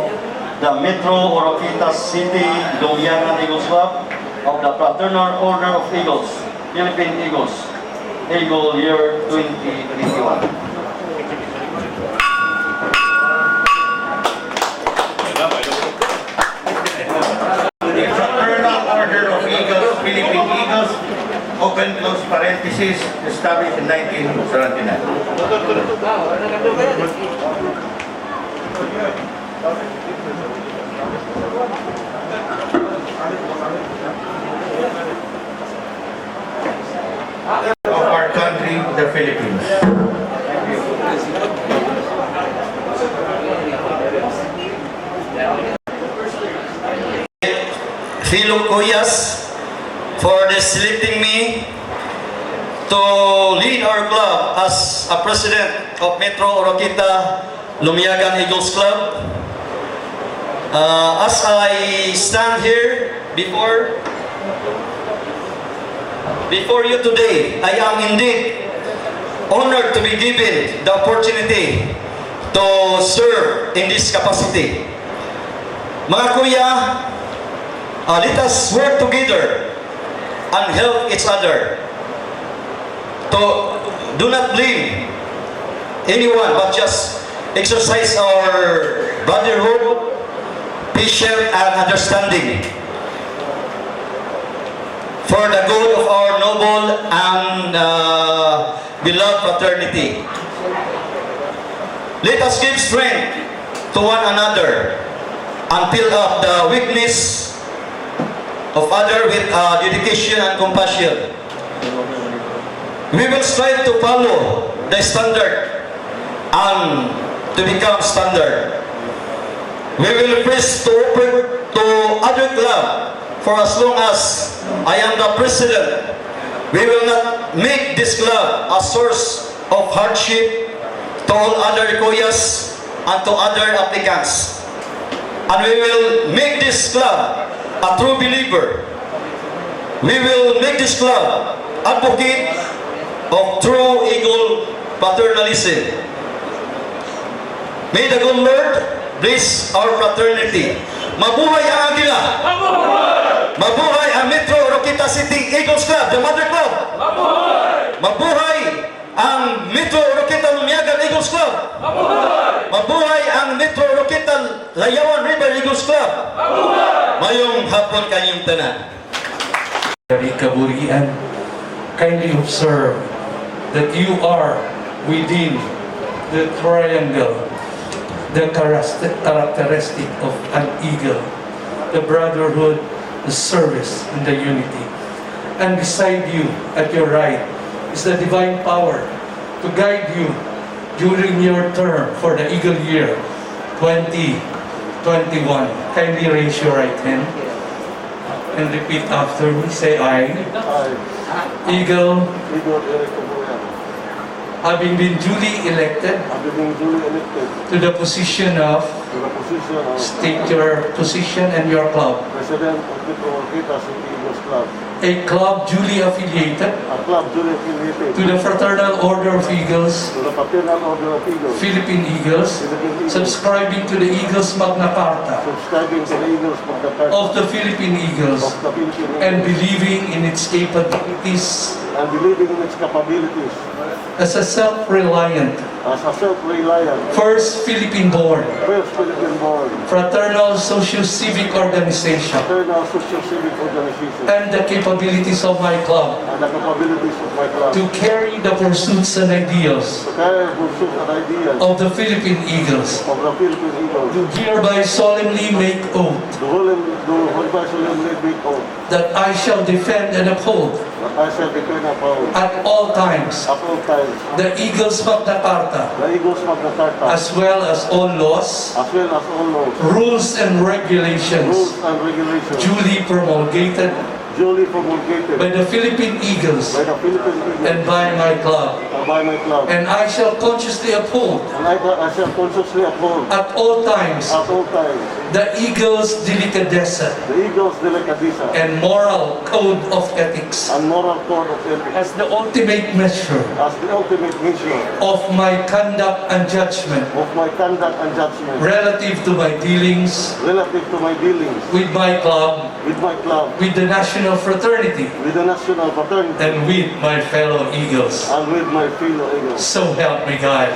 [SPEAKER 13] the Metro Oroquita City Lumiagan Eagles Club of the Fraternal Order of Eagles, Philippine Eagles, Eagle Year 2021.
[SPEAKER 12] The Fraternal Order of Eagles, Philippine Eagles, open close parenthesis, established in 1979. Of our country, the Philippines.
[SPEAKER 10] fellow Kuyas for selecting me to lead our club as a president of Metro Oroquita Lumiagan Eagles Club. As I stand here before you today, I am indeed honored to be given the opportunity to serve in this capacity. Mga kuya, let us work together and help each other. Do not blame anyone, but just exercise our brotherhood, patience, and understanding for the good of our noble and beloved fraternity. Let us give strength to one another and fill up the weakness of others with dedication and compassion. We will strive to follow the standard and to become standard. We will press to open to other club for as long as I am the president. We will not make this club a source of hardship to all other Kuyas and to other applicants. And we will make this club a true believer. We will make this club advocate of true Eagle paternalism. May the good Lord bless our fraternity. Mabuhay ang Agila! Mabuhay ang Metro Oroquita City Eagles Club, the mother club! Mabuhay ang Metro Oroquita Lumiagan Eagles Club! Mabuhay ang Metro Oroquita Layawan River Eagles Club! Mayong hapon kayong tanan.
[SPEAKER 5] Dari kaburian, kindly observe that you are within the triangle, the characteristic of an eagle, the brotherhood, the service, and the unity. And beside you, at your right, is the divine power to guide you during your term for the Eagle Year 2021. Kindly raise your right hand and repeat after me. Say I. Eagle, having been duly elected to the position of, state your position and your club.
[SPEAKER 13] President of Metro Oroquita City Eagles Club.
[SPEAKER 5] A club duly affiliated to the Fraternal Order of Eagles, Philippine Eagles, subscribing to the Eagles Magna Carta of the Philippine Eagles, and believing in its capabilities as a self-reliant, first Philippine-born, fraternal socio-civic organization, and the capabilities of my club to carry the pursuits and ideals of the Philippine Eagles, do hereby solemnly make oath that I shall defend and uphold at all times the Eagles Magna Carta, as well as all laws, rules and regulations duly promulgated by the Philippine Eagles and by my club. And I shall consciously uphold at all times the Eagles' delicadeza and moral code of ethics as the ultimate measure of my conduct and judgment relative to my dealings with my club, with the national fraternity, and with my fellow Eagles. So help me God.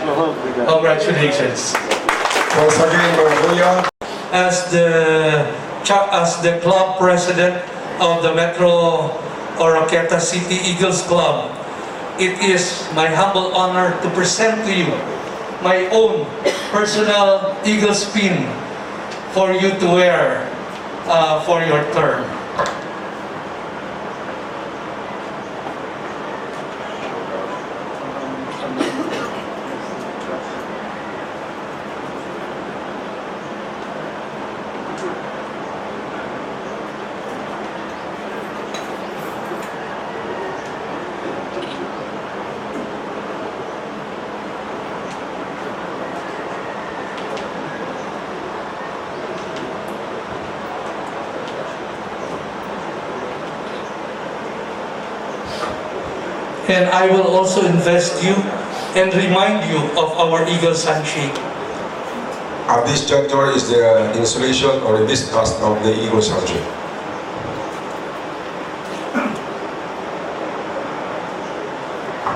[SPEAKER 5] Congratulations.
[SPEAKER 4] Once again, mga kuya,
[SPEAKER 5] As the club president of the Metro Oroqueta City Eagles Club, it is my humble honor to present to you my own personal Eagles pin for you to wear for your term. And I will also invest you and remind you of our Eagles handshake.
[SPEAKER 4] At this juncture is the installation or the discast of the Eagles handshake.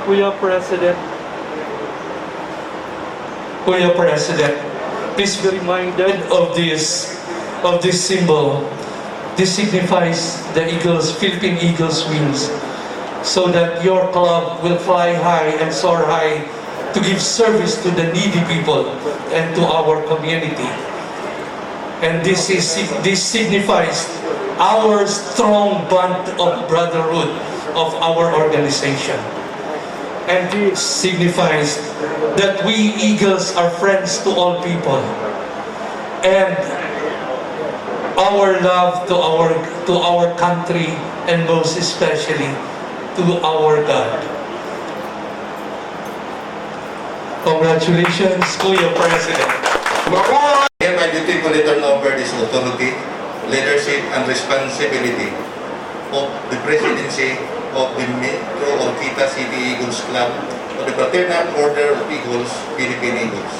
[SPEAKER 5] Kuya President, please be reminded of this symbol. This signifies the Philippine Eagles wings, so that your club will fly high and soar high to give service to the needy people and to our community. And this signifies our strong bond of brotherhood of our organization. And this signifies that we Eagles are friends to all people, and our love to our country, and most especially to our God. Congratulations, Kuya President.
[SPEAKER 12] Hereby dutifully turn over this authority, leadership, and responsibility of the presidency of the Metro Orquita City Eagles Club of the Fraternal Order of Eagles, Philippine Eagles.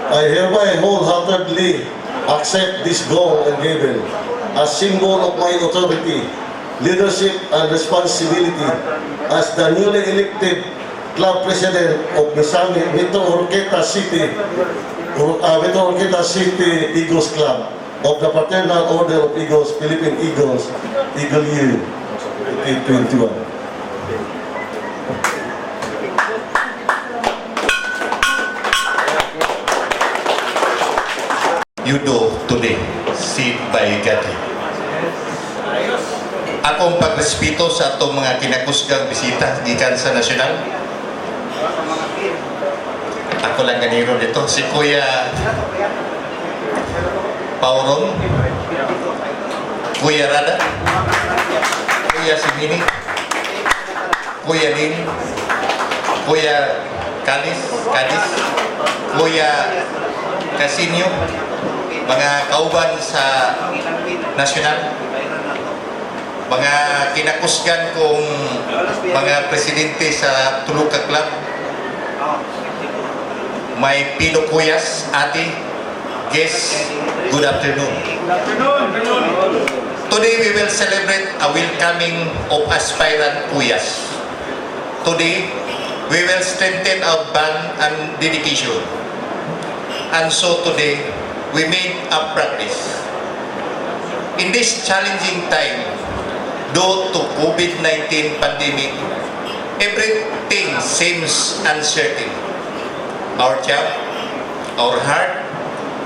[SPEAKER 13] I hereby wholeheartedly accept this goal and given as symbol of my authority, leadership, and responsibility as the newly elected club president of Misami Metro Orquita City Eagles Club of the Fraternal Order of Eagles, Philippine Eagles, Eagle Year 2021.
[SPEAKER 12] You do today, sit by Gati. Akong pagrespeto sa atong mga kinakusgang bisita gikan sa nasyonal. Ako lang ganiro dito, si Kuya Pauron, Kuya Rada, Kuya Simini, Kuya Lin, Kuya Kadis, Kuya Casinio, mga kauban sa nasyonal, mga kinakusgan kong mga presidente sa Tuluka Club, may Pino Kuyas, ate, guests, good afternoon. Today we will celebrate a welcoming of aspirant Kuyas. Today we will strengthen our bond and dedication. And so today we made a practice. In this challenging time, due to COVID-19 pandemic, everything seems uncertain. Our job, our heart,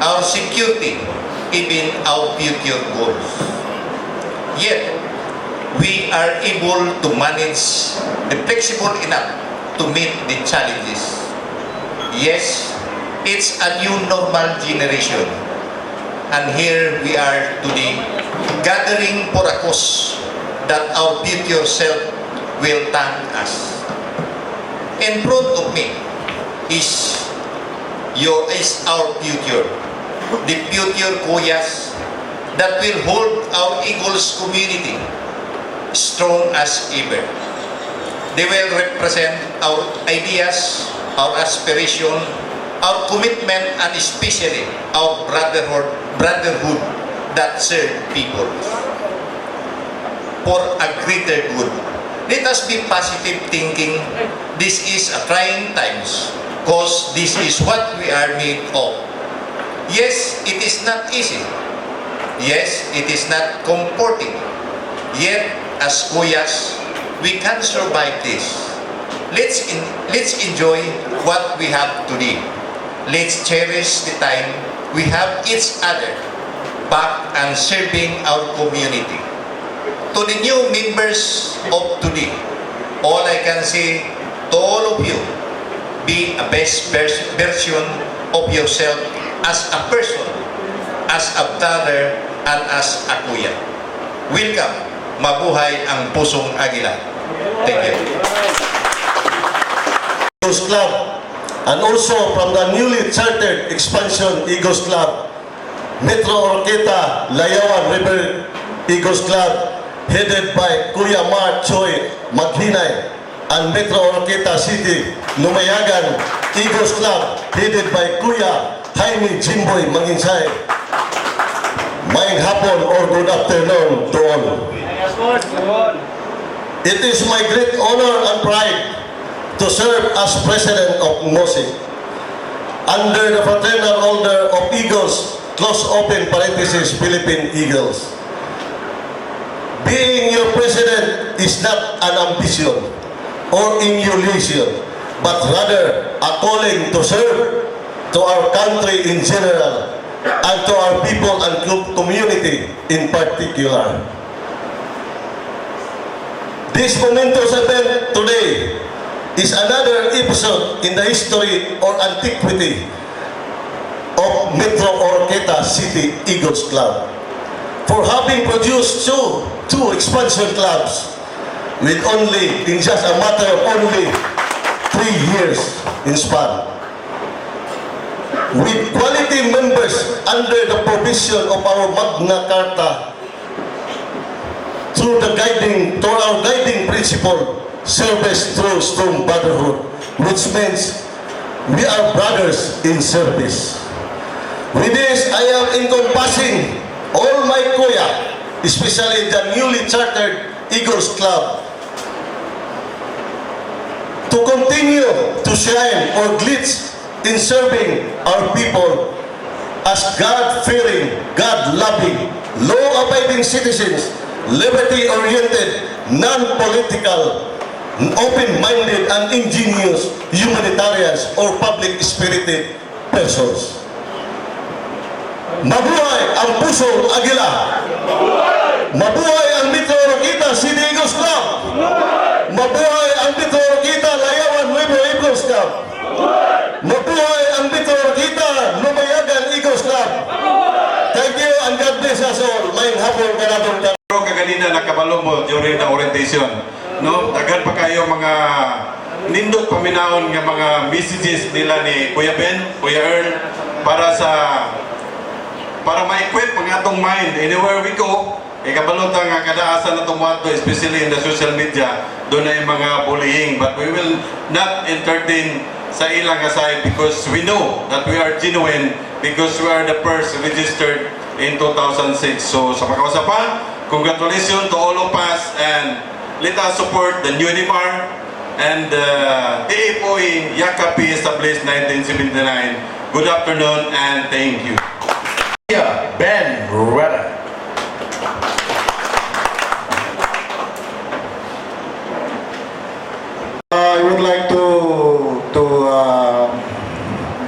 [SPEAKER 12] our security, even our future goals. Yet, we are able to manage the flexible enough to meet the challenges. Yes, it's a new normal generation. And here we are today, gathering for a cause that our future self will thank us. In front of me is our future. The future Kuyas that will hold our Eagles community strong as ever. They will represent our ideas, our aspiration, our commitment, and especially our brotherhood that serve people for a greater good. Let us be positive thinking. This is a trying times because this is what we are made of. Yes, it is not easy. Yes, it is not comforting. Yet, as Kuyas, we can survive this. Let's enjoy what we have today. Let's cherish the time we have each other back and serving our community. To the new members of today, all I can say to all of you, be a best version of yourself as a person, as a brother, and as a kuya. Welcome, mabuhay ang pusong agila. Thank you.
[SPEAKER 13] Eagles Club and also from the newly chartered Expansion Eagles Club, Metro Orqueta Layawan River Eagles Club, headed by Kuya Mark Choi Maghinay, and Metro Orqueta City Lumayagan Eagles Club, headed by Kuya Jaime Jimboy Manginsay. Maayong hapon or good afternoon to all. It is my great honor and pride to serve as President of MOSIC under the fraternal order of Eagles, close open parenthesis, Philippine Eagles. Being your President is not an ambition or emulation, but rather a calling to serve to our country in general and to our people and community in particular. This momentous event today is another episode in the history or antiquity of Metro Orqueta City Eagles Club for having produced two expansion clubs with in just a matter of only 3 years in span. With quality members under the provision of our Magna Carta through our guiding principle, service through strong brotherhood, which means we are brothers in service. With this, I am encompassing all my kuya, especially the newly chartered Eagles Club, to continue to shine or glitz in serving our people as God-fearing, God-loving, law-abiding citizens, liberty-oriented, non-political, open-minded and ingenious humanitarians or public-spirited persons. Mabuhay ang Pusong Agila! Mabuhay ang Metro Orqueta City Eagles Club! Mabuhay ang Metro Orqueta Layawan River Eagles Club! Mabuhay ang Metro Orqueta Lumayagan Eagles Club! Thank you and God bless us all. Mayang hapon kanatong
[SPEAKER 14] kaganina nakabalo mo during the orientation, no? Daghan pa kayo mga nindot paminahon nga mga messages nila ni Kuya Ben, Kuya Earl para ma-equip ang atong mind anywhere we go. Kabalo ta nga kadaasan na tumuadto, especially in the social media, doon na yung mga bullying, but we will not entertain sa ilang side because we know that we are genuine because we are the first registered in 2006. So sa pagkausapan, congratulations to all of us and let us support the new NIMAR and the AFOE Yakapi established 1979. Good afternoon and thank you.
[SPEAKER 9] Ben Rueda.
[SPEAKER 3] I would like to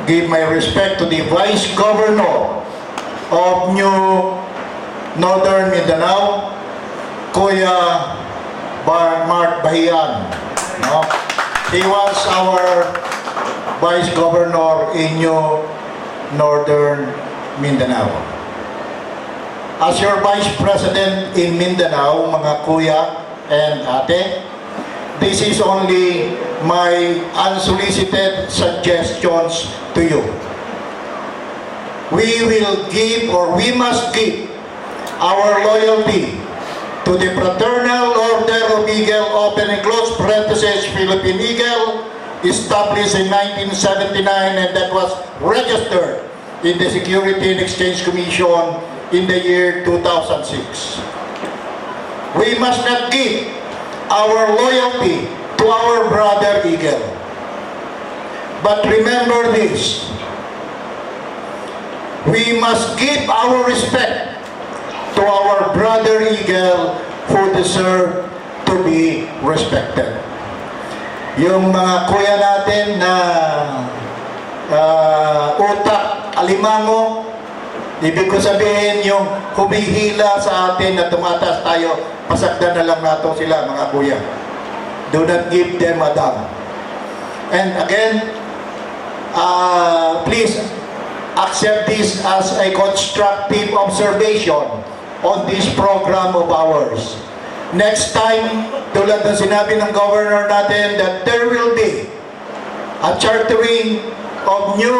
[SPEAKER 3] give my respect to the Vice Governor of New Northern Mindanao, Kuya Mark Bahian. No? He was our Vice Governor in New Northern Mindanao. As your Vice President in Mindanao, mga kuya and ate, this is only my unsolicited suggestions to you. We will give, or we must give, our loyalty to the Fraternal Order of Eagle, open and close parenthesis, Philippine Eagle, established in 1979 and that was registered in the Security and Exchange Commission in the year 2006. We must not give our loyalty to our brother Eagle. But remember this, we must give our respect to our brother Eagle who deserve to be respected. Yung mga kuya natin na utak, alimango, ibig ko sabihin yung humihila sa atin na tumataas tayo, pasagdan na lang nato sila mga kuya. Do not give them a damn. And again, please accept this as a constructive observation on this program of ours. Next time, tulad ng sinabi ng governor natin that there will be a chartering of new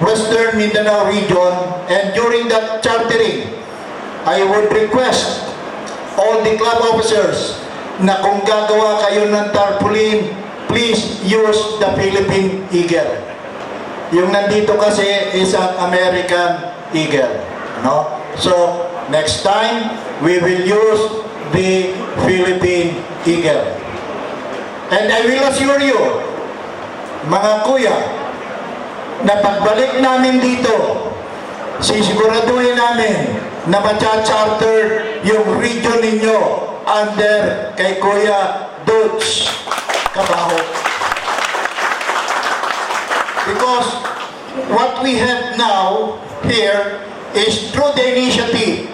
[SPEAKER 3] Western Mindanao region, and during that chartering, I would request all the club officers na kung gagawa kayo ng tarpaulin, please use the Philippine Eagle. Yung nandito kasi is an American Eagle. No? So, next time, we will use the Philippine Eagle. And I will assure you, mga kuya, na pagbalik namin dito, sisiguraduhin namin na macha-charter yung region ninyo under kay Kuya Dutch Cabaho. Because what we have now here is through the initiative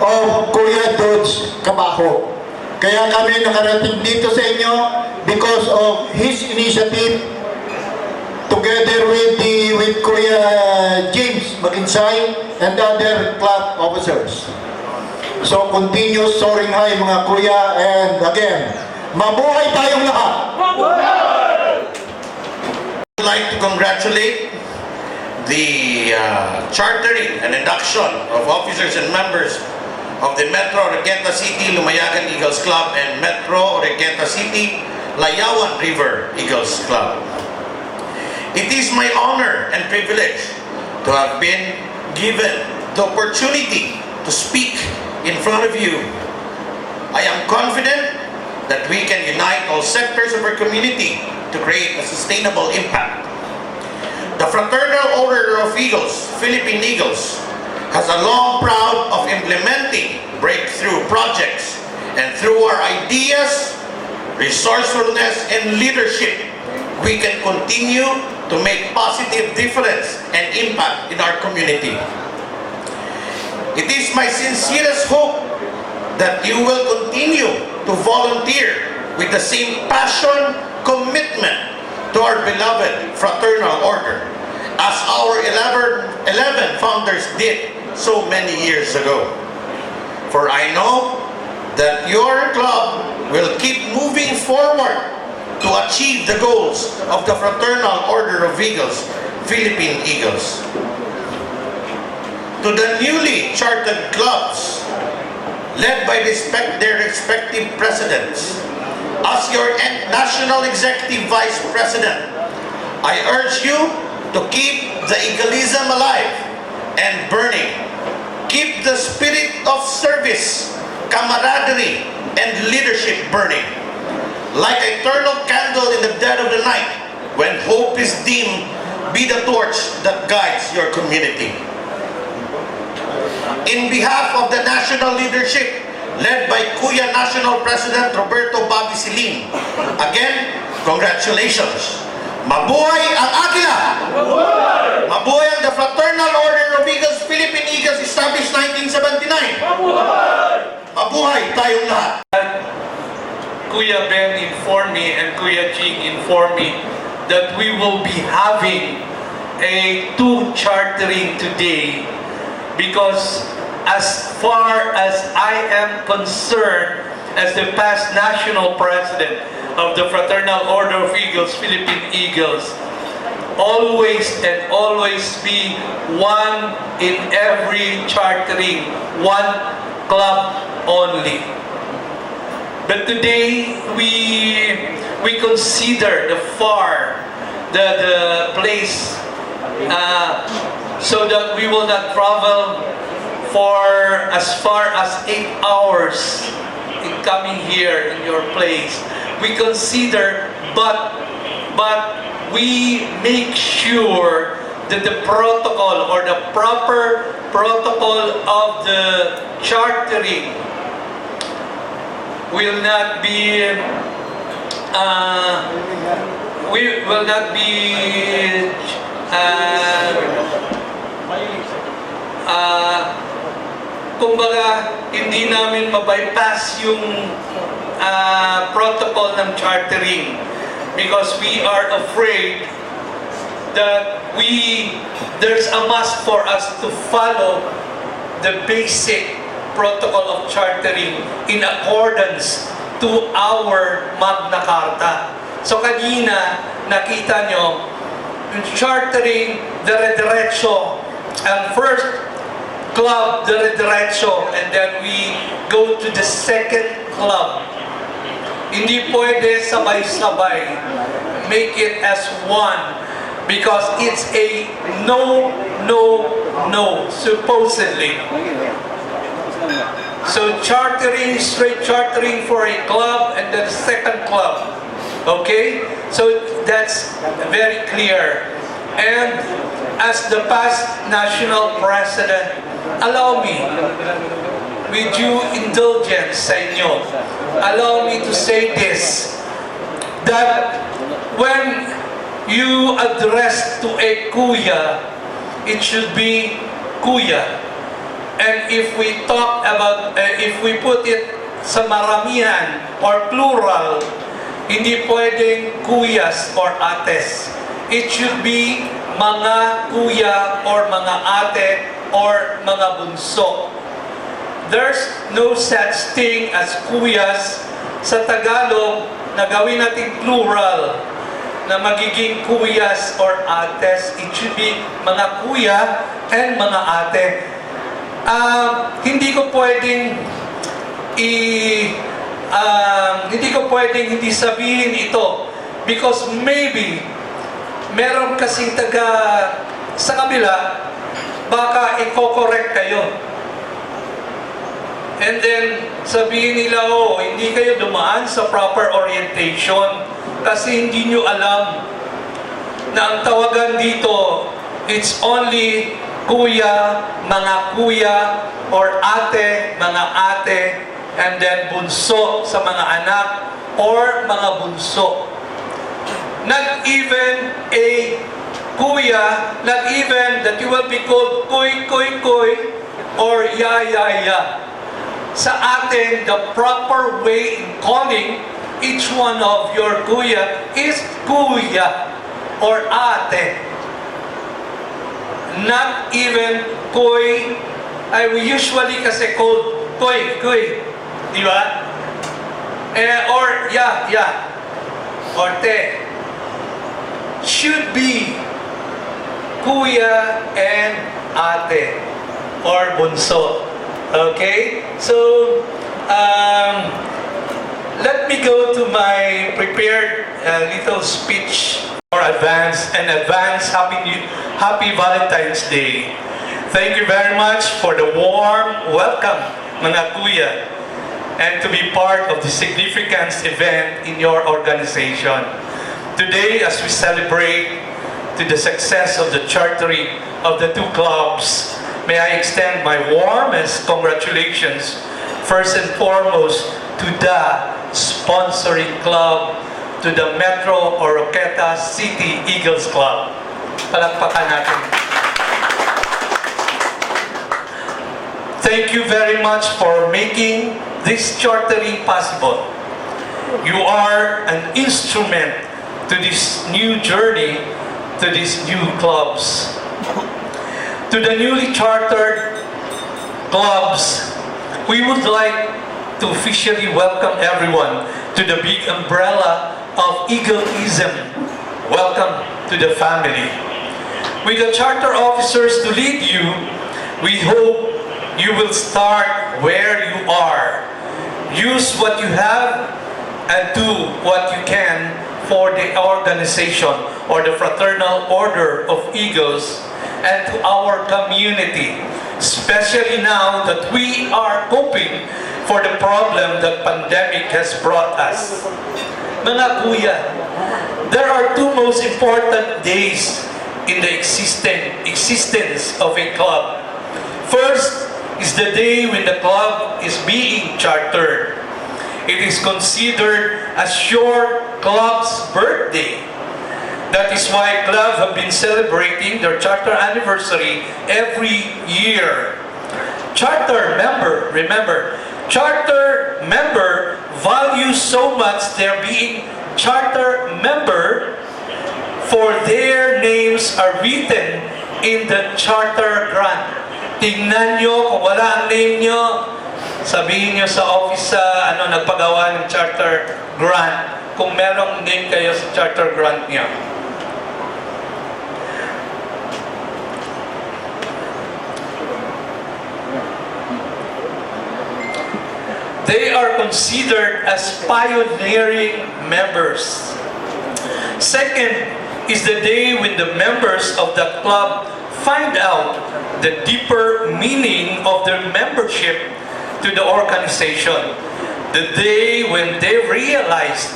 [SPEAKER 3] of Kuya Dutch Cabaho. Kaya kami nakarating dito sa inyo because of his initiative together with Kuya James Maginsay and other club officers. So continue soaring high mga kuya, and again, mabuhay tayong lahat!
[SPEAKER 12] I'd like to congratulate the chartering and induction of officers and members of the Metro Requeta City Lumayagan Eagles Club and Metro Requeta City Layawan River Eagles Club. It is my honor and privilege to have been given the opportunity to speak in front of you. I am confident that we can unite all sectors of our community to create a sustainable impact. The Fraternal Order of Eagles, Philippine Eagles, has a long proud of implementing breakthrough projects, and through our ideas, resourcefulness, and leadership, we can continue to make positive difference and impact in our community. It is my sincerest hope that you will continue to volunteer with the same passion, commitment to our beloved fraternal order as our 11 founders did so many years ago. For I know that your club will keep moving forward to achieve the goals of the Fraternal Order of Eagles, Philippine Eagles. To the newly chartered clubs, led by their respective presidents, as your National Executive Vice President, I urge you to keep the eagleism alive and burning. Keep the spirit of service, camaraderie, and leadership burning. Like an eternal candle in the dead of the night, when hope is dim, be the torch that guides your community. In behalf of the national leadership, led by Kuya National President Roberto Bobby Silim, again, congratulations. Mabuhay ang Agila! Mabuhay ang the Fraternal Order of Eagles, Philippine Eagles, established 1979. Mabuhay tayong lahat.
[SPEAKER 5] Kuya Ben informed me and Kuya Jing informed me that we will be having a 2 chartering today, because as far as I am concerned, as the past national president of the Fraternal Order of Eagles, Philippine Eagles, always and always be one in every chartering, one club only. But today we consider the place so that we will not travel for as far as 8 hours in coming here in your place. We consider, but we make sure that the protocol or the proper protocol of the chartering will not be kumbaga hindi namin mabypass yung protocol ng chartering, because we are afraid that there's a must for us to follow the basic protocol of chartering in accordance to our Magna Carta. So kanina, nakita nyo, yung chartering dire-diretso, ang first club dire-diretso, and then we go to the second club. Hindi pwede sabay-sabay. Make it as one. Because it's a no, supposedly. So chartering, straight chartering for a club and then a second club. Okay? So that's very clear. And as the past national president, allow me, with due indulgence sa inyo, allow me to say this, that when you address to a kuya, it should be kuya. And if we talk about, if we put it sa maramihan or plural, hindi pwedeng kuyas or ates. It should be mga kuya or mga ate or mga bunso. There's no such thing as kuyas sa Tagalog na gawin natin plural na magiging kuyas or ates. It should be mga kuya and mga ate. Hindi ko pwedeng hindi sabihin ito because maybe meron kasing taga sa kabila baka i-correct kayo. And then sabihin nila, oh, hindi kayo dumaan sa proper orientation kasi hindi nyo alam na ang tawagan dito, it's only kuya, mga kuya, or ate, mga ate, and then bunso sa mga anak, or mga bunso. Not even a kuya, not even that you will be called kuy, kuy, kuy, or ya, ya, ya. Sa atin, the proper way in calling each one of your kuya is kuya or ate. Not even kuy. We usually kasi call kuy, kuy. Di ba? Or ya, ya. Or te. Should be kuya and ate or bunso. Okay? So, let me go to my prepared little speech for advance happy Valentine's Day. Thank you very much for the warm welcome, mga kuya, and to be part of the significant event in your organization. Today, as we celebrate to the success of the chartering of the two clubs, may I extend my warmest congratulations, first and foremost, to the sponsoring club, to the Metro Oroqueta City Eagles Club. Palakpakan natin. Thank you very much for making this chartering possible. You are an instrument to this new journey, to these new clubs. To the newly chartered clubs, we would like to officially welcome everyone to the big umbrella of Eagleism. Welcome to the family. With the charter officers to lead you, we hope you will start where you are. Use what you have and do what you can for the organization or the Fraternal Order of Eagles and to our community, especially now that we are coping for the problem that pandemic has brought us. Mga kuya, there are two most important days in the existence of a club. First is the day when the club is being chartered. It is considered as your club's birthday. That is why clubs have been celebrating their charter anniversary every year. Charter member, remember, charter member values so much their being charter member, for their names are written in the charter grant. Tingnan nyo, kung wala ang name nyo, sabihin nyo sa office sa nagpagawa ng charter grant kung merong name kayo sa charter grant niya. They are considered as pioneering members. Second is the day when the members of the club find out the deeper meaning of their membership to the organization. The day when they realize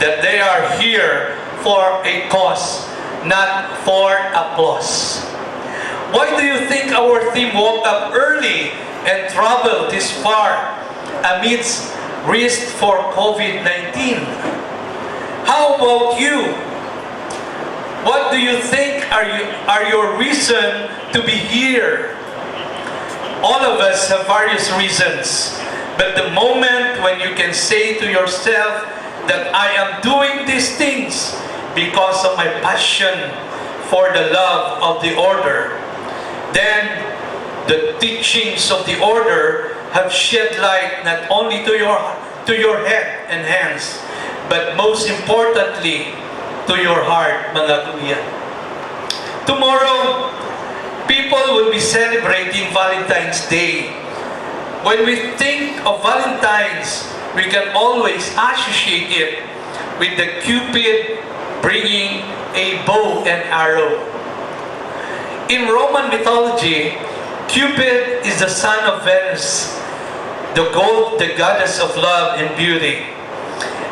[SPEAKER 5] that they are here for a cause, not for applause. Why do you think our team woke up early and traveled this far amidst risk for COVID-19? How about you? What do you think are your reason to be here? All of us have various reasons, but the moment when you can say to yourself that I am doing these things because of my passion for the love of the order, then the teachings of the order have shed light not only to your head and hands, but most importantly, to your heart, mga kuya. Tomorrow, people will be celebrating Valentine's Day. When we think of Valentine's, we can always associate it with the Cupid bringing a bow and arrow. In Roman mythology, Cupid is the son of Venus, the goddess of love and beauty.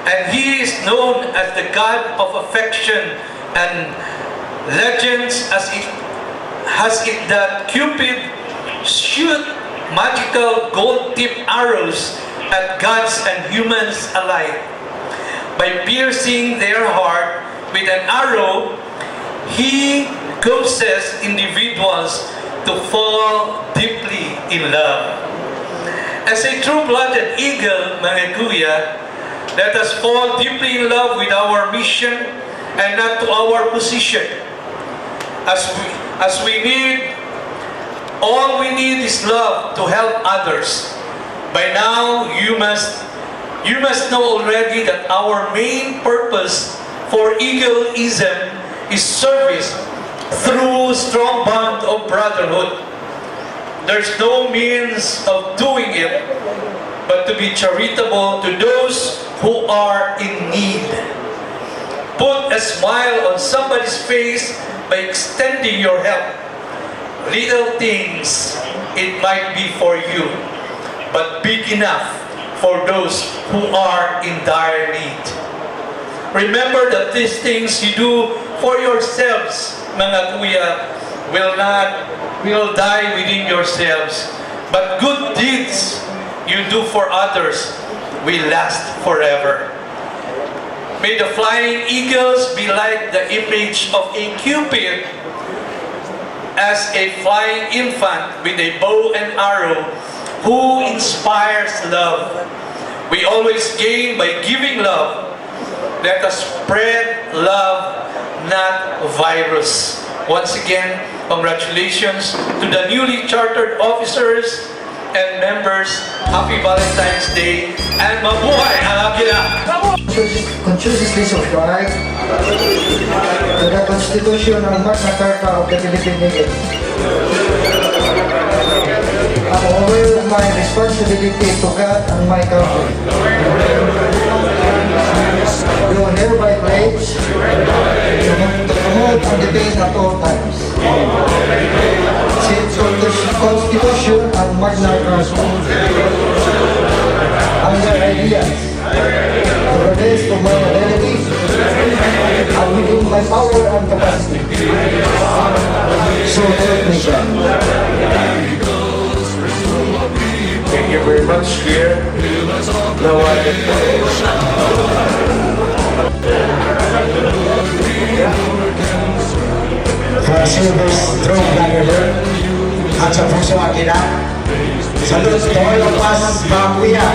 [SPEAKER 5] And he is known as the god of affection, and legends has it that Cupid shoot magical gold-tipped arrows at gods and humans alike. By piercing their heart with an arrow, he causes individuals to fall deeply in love. As a true-blooded eagle, mga kuya, let us fall deeply in love with our mission and not to our position. As we need, all we need is love to help others. By now, you must know already that our main purpose for Eagleism is service through strong bond of brotherhood. There's no means of doing it but to be charitable to those who are in need. Put a smile on somebody's face by extending your help. Little things, it might be for you, but big enough for those who are in dire need. Remember that these things you do for yourselves, mga kuya, will die within yourselves. But good deeds you do for others will last forever. May the flying eagles be like the image of a Cupid as a flying infant with a bow and arrow who inspires love. We always gain by giving love. Let us spread love, not virus. Once again, congratulations to the newly chartered officers and members. Happy Valentine's Day and mabuhay ang Agila!
[SPEAKER 3] Consciously subscribe to the Constitution and Magna Carta of the Philippine Nation. I'm aware of my responsibility to God and my country. Do hereby pledge to promote and defend at all times said Constitution and Magna Carta and their ideas to the best of my ability and within my power and capacity. So help me God.
[SPEAKER 2] Thank you very much, dear. Now
[SPEAKER 3] For service through Vladimir at sa puso Akina. Salute to all of us, mga kuya.